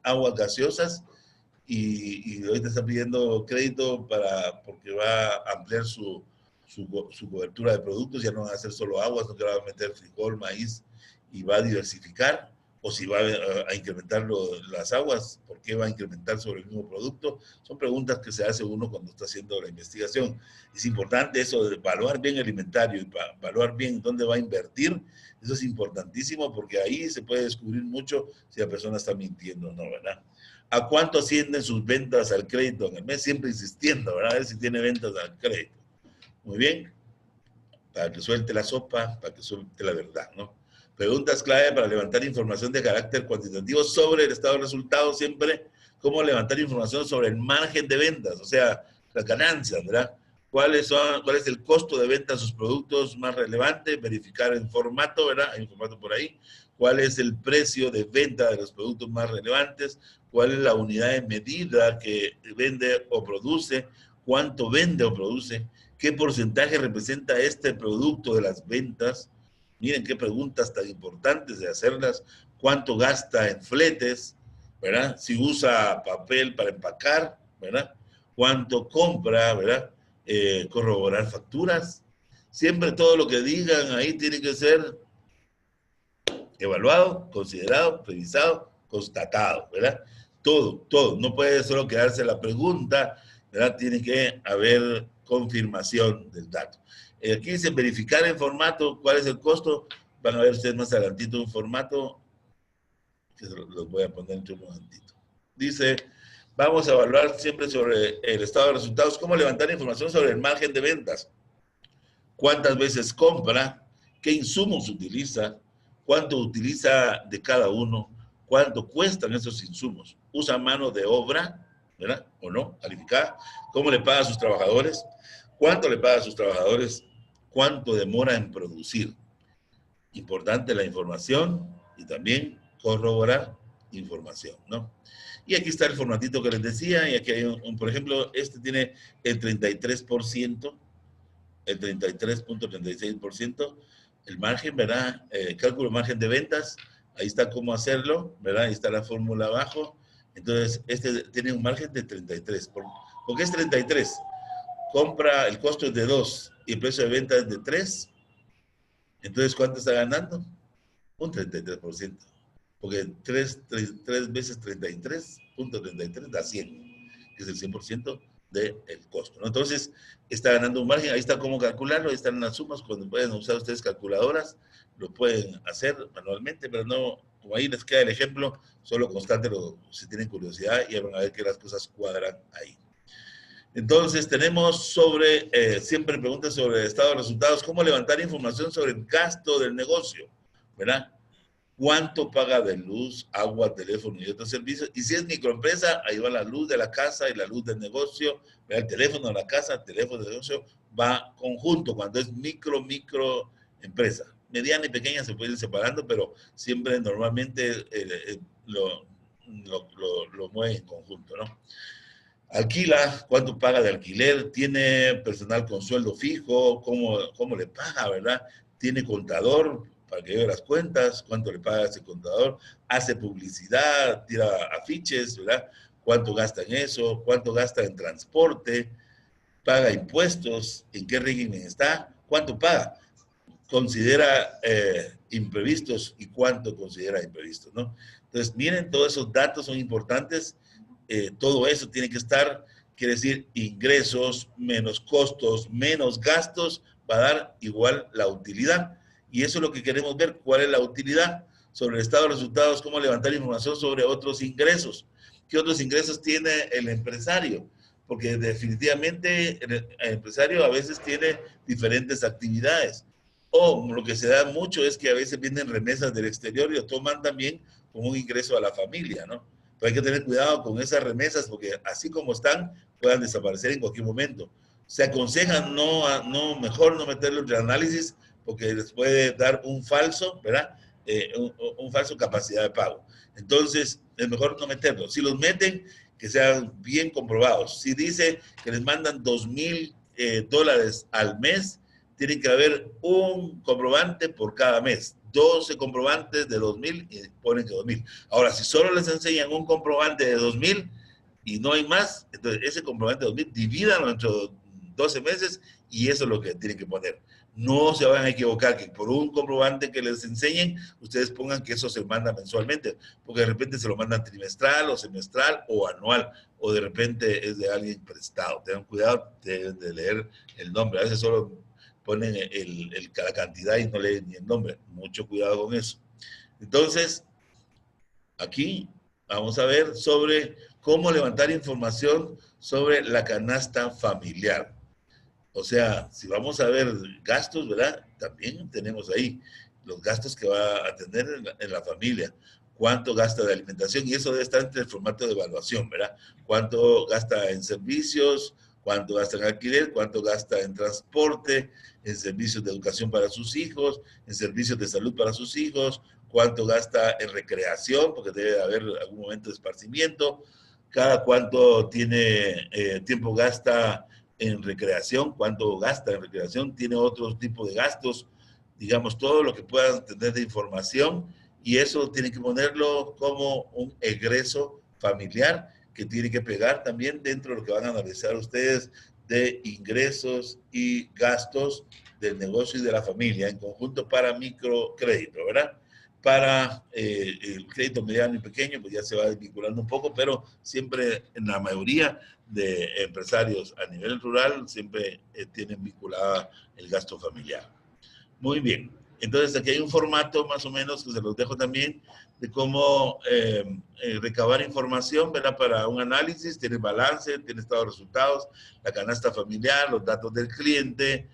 aguas gaseosas y ahorita está pidiendo crédito porque va a ampliar su cobertura de productos, ya no va a hacer solo aguas, no que va a meter frijol, maíz y va a diversificar, o si va a incrementar las aguas, ¿por qué va a incrementar sobre el mismo producto? Son preguntas que se hace uno cuando está haciendo la investigación. Es importante eso de evaluar bien el inventario y evaluar bien dónde va a invertir. Eso es importantísimo porque ahí se puede descubrir mucho si la persona está mintiendo o no, ¿verdad? ¿A cuánto ascienden sus ventas al crédito en el mes? Siempre insistiendo, ¿verdad? A ver si tiene ventas al crédito. Muy bien. Para que suelte la sopa, para que suelte la verdad, ¿no? Preguntas clave para levantar información de carácter cuantitativo sobre el estado de resultados, siempre cómo levantar información sobre el margen de ventas, o sea, las ganancias, ¿verdad? ¿Cuál es el costo de venta de sus productos más relevante? Verificar el formato, ¿verdad? Hay un formato por ahí. ¿Cuál es el precio de venta de los productos más relevantes? ¿Cuál es la unidad de medida que vende o produce? ¿Cuánto vende o produce? ¿Qué porcentaje representa este producto de las ventas? Miren qué preguntas tan importantes de hacerlas. ¿Cuánto gasta en fletes? ¿Verdad? Si usa papel para empacar, ¿verdad? ¿Cuánto compra? ¿Verdad? Corroborar facturas. Siempre todo lo que digan ahí tiene que ser evaluado, considerado, revisado, constatado, ¿verdad? Todo, todo. No puede solo quedarse la pregunta, ¿verdad? Tiene que haber confirmación del dato. Aquí dice verificar en formato, ¿cuál es el costo? Van a ver ustedes más adelantito un formato, que los voy a poner en un momentito. Dice, vamos a evaluar siempre sobre el estado de resultados, cómo levantar información sobre el margen de ventas, cuántas veces compra, qué insumos utiliza, cuánto utiliza de cada uno, cuánto cuestan esos insumos, usa mano de obra, ¿verdad? ¿O no? Calificada, cómo le paga a sus trabajadores, cuánto le paga a sus trabajadores, cuánto demora en producir. Importante la información y también corroborar información, ¿no? Y aquí está el formatito que les decía, y aquí hay por ejemplo, este tiene el 33%, el 33.36%, el margen, ¿verdad? Cálculo margen de ventas, ahí está cómo hacerlo, ¿verdad? Ahí está la fórmula abajo. Entonces, este tiene un margen de 33. ¿Por qué es 33? Compra, el costo es de 2 y el precio de venta es de 3. Entonces, ¿cuánto está ganando? Un 33%. Porque 3 veces 33.33 da 100, que es el 100% del costo, ¿no? Entonces, está ganando un margen, ahí está cómo calcularlo, ahí están las sumas, cuando pueden usar ustedes calculadoras, lo pueden hacer manualmente, pero no, como ahí les queda el ejemplo, solo constátenlo si tienen curiosidad y van a ver que las cosas cuadran ahí. Entonces, tenemos siempre preguntas sobre el estado de resultados, cómo levantar información sobre el gasto del negocio, ¿verdad? Cuánto paga de luz, agua, teléfono y otros servicios. Y si es microempresa, ahí va la luz de la casa y la luz del negocio. El teléfono de la casa, el teléfono del negocio, va conjunto cuando es microempresa. Mediana y pequeña se puede ir separando, pero siempre normalmente lo mueven en conjunto, ¿no? Alquila, cuánto paga de alquiler, tiene personal con sueldo fijo, cómo le paga, ¿verdad? Tiene contador para que lleve las cuentas, cuánto le paga a ese contador, hace publicidad, tira afiches, ¿verdad? Cuánto gasta en eso, cuánto gasta en transporte, paga impuestos, en qué régimen está, cuánto paga, considera imprevistos y cuánto considera imprevistos, ¿no? Entonces, miren, todos esos datos son importantes. Todo eso tiene que estar, quiere decir, ingresos menos costos, menos gastos, va a dar igual la utilidad. Y eso es lo que queremos ver, cuál es la utilidad sobre el estado de resultados, cómo levantar información sobre otros ingresos. ¿Qué otros ingresos tiene el empresario? Porque definitivamente el empresario a veces tiene diferentes actividades. O lo que se da mucho es que a veces vienen remesas del exterior y lo toman también como un ingreso a la familia, ¿no? Pero hay que tener cuidado con esas remesas porque así como están, puedan desaparecer en cualquier momento. Se aconseja mejor no meterlo en el análisis porque les puede dar un falso, ¿verdad? Un falso capacidad de pago. Entonces, es mejor no meterlo. Si los meten, que sean bien comprobados. Si dice que les mandan $2,000 al mes, tiene que haber un comprobante por cada mes. 12 comprobantes de 2,000 y ponen que 2,000. Ahora, si solo les enseñan un comprobante de 2,000 y no hay más, entonces ese comprobante de 2,000 divídanlo entre 12 meses y eso es lo que tienen que poner. No se van a equivocar que por un comprobante que les enseñen, ustedes pongan que eso se manda mensualmente, porque de repente se lo mandan trimestral o semestral o anual, o de repente es de alguien prestado. Tengan cuidado de leer el nombre. A veces solo ponen la cantidad y no leen ni el nombre. Mucho cuidado con eso. Entonces, aquí vamos a ver sobre cómo levantar información sobre la canasta familiar. O sea, si vamos a ver gastos, ¿verdad? También tenemos ahí los gastos que va a tener en la familia. Cuánto gasta de alimentación, y eso debe estar entre el formato de evaluación, ¿verdad? Cuánto gasta en servicios, cuánto gasta en alquiler, cuánto gasta en transporte, en servicios de educación para sus hijos, en servicios de salud para sus hijos, cuánto gasta en recreación, porque debe haber algún momento de esparcimiento, cada cuánto tiempo gasta en recreación, cuánto gasta en recreación, tiene otro tipo de gastos, digamos, todo lo que puedan tener de información, y eso tiene que ponerlo como un egreso familiar que tiene que pegar también dentro de lo que van a analizar ustedes de ingresos y gastos del negocio y de la familia en conjunto para microcrédito, ¿verdad? Para el crédito mediano y pequeño, pues ya se va desvinculando un poco, pero siempre en la mayoría de empresarios a nivel rural siempre tienen vinculada el gasto familiar. Muy bien. Entonces, aquí hay un formato más o menos que se los dejo también de cómo recabar información, ¿verdad? Para un análisis, tiene balance, tiene estado de resultados, la canasta familiar, los datos del cliente,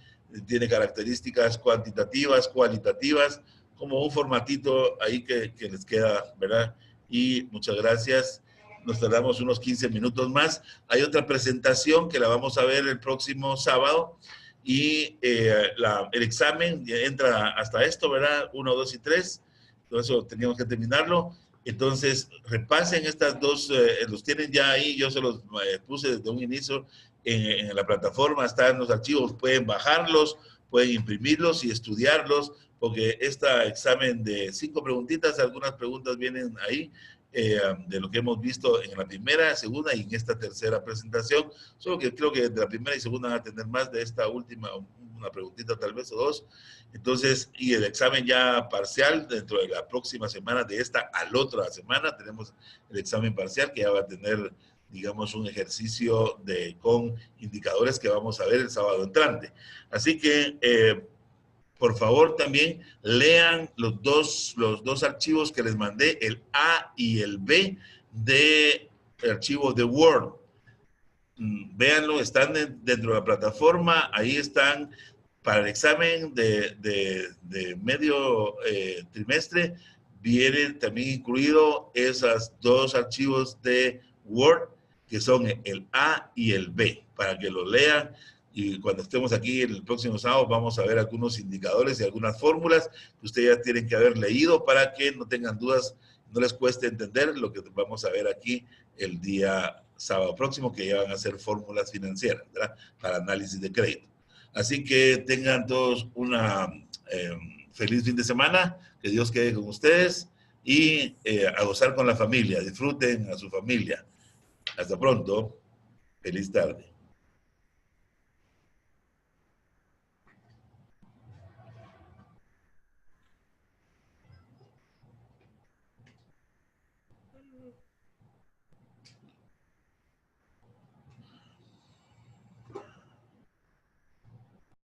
tiene características cuantitativas, cualitativas, como un formatito ahí que les queda, ¿verdad? Y muchas gracias. Nos tardamos unos 15 minutos más. Hay otra presentación que la vamos a ver el próximo sábado y el examen entra hasta esto, ¿verdad? 1, 2 y 3. Todo eso teníamos que terminarlo. Entonces, repasen estas dos, los tienen ya ahí, yo se los puse desde un inicio en la plataforma, están los archivos, pueden bajarlos, pueden imprimirlos y estudiarlos, porque este examen de 5 preguntitas, algunas preguntas vienen ahí, de lo que hemos visto en la primera, segunda y en esta tercera presentación, solo que creo que de la primera y segunda van a tener más, de esta última una preguntita tal vez o dos. Entonces, y el examen ya parcial dentro de la próxima semana, de esta a la otra semana, tenemos el examen parcial que ya va a tener, digamos, un ejercicio con indicadores que vamos a ver el sábado entrante. Así que, por favor, también lean los dos archivos que les mandé, el A y el B del archivo de Word. Véanlo, están dentro de la plataforma, ahí están para el examen de medio trimestre, vienen también incluido esos dos archivos de Word, que son el A y el B, para que lo lean. Y cuando estemos aquí el próximo sábado vamos a ver algunos indicadores y algunas fórmulas que ustedes ya tienen que haber leído para que no tengan dudas, no les cueste entender lo que vamos a ver aquí el día sábado próximo, que ya van a ser fórmulas financieras, ¿verdad? Para análisis de crédito. Así que tengan todos una feliz fin de semana, que Dios quede con ustedes y a gozar con la familia, disfruten a su familia. Hasta pronto, feliz tarde.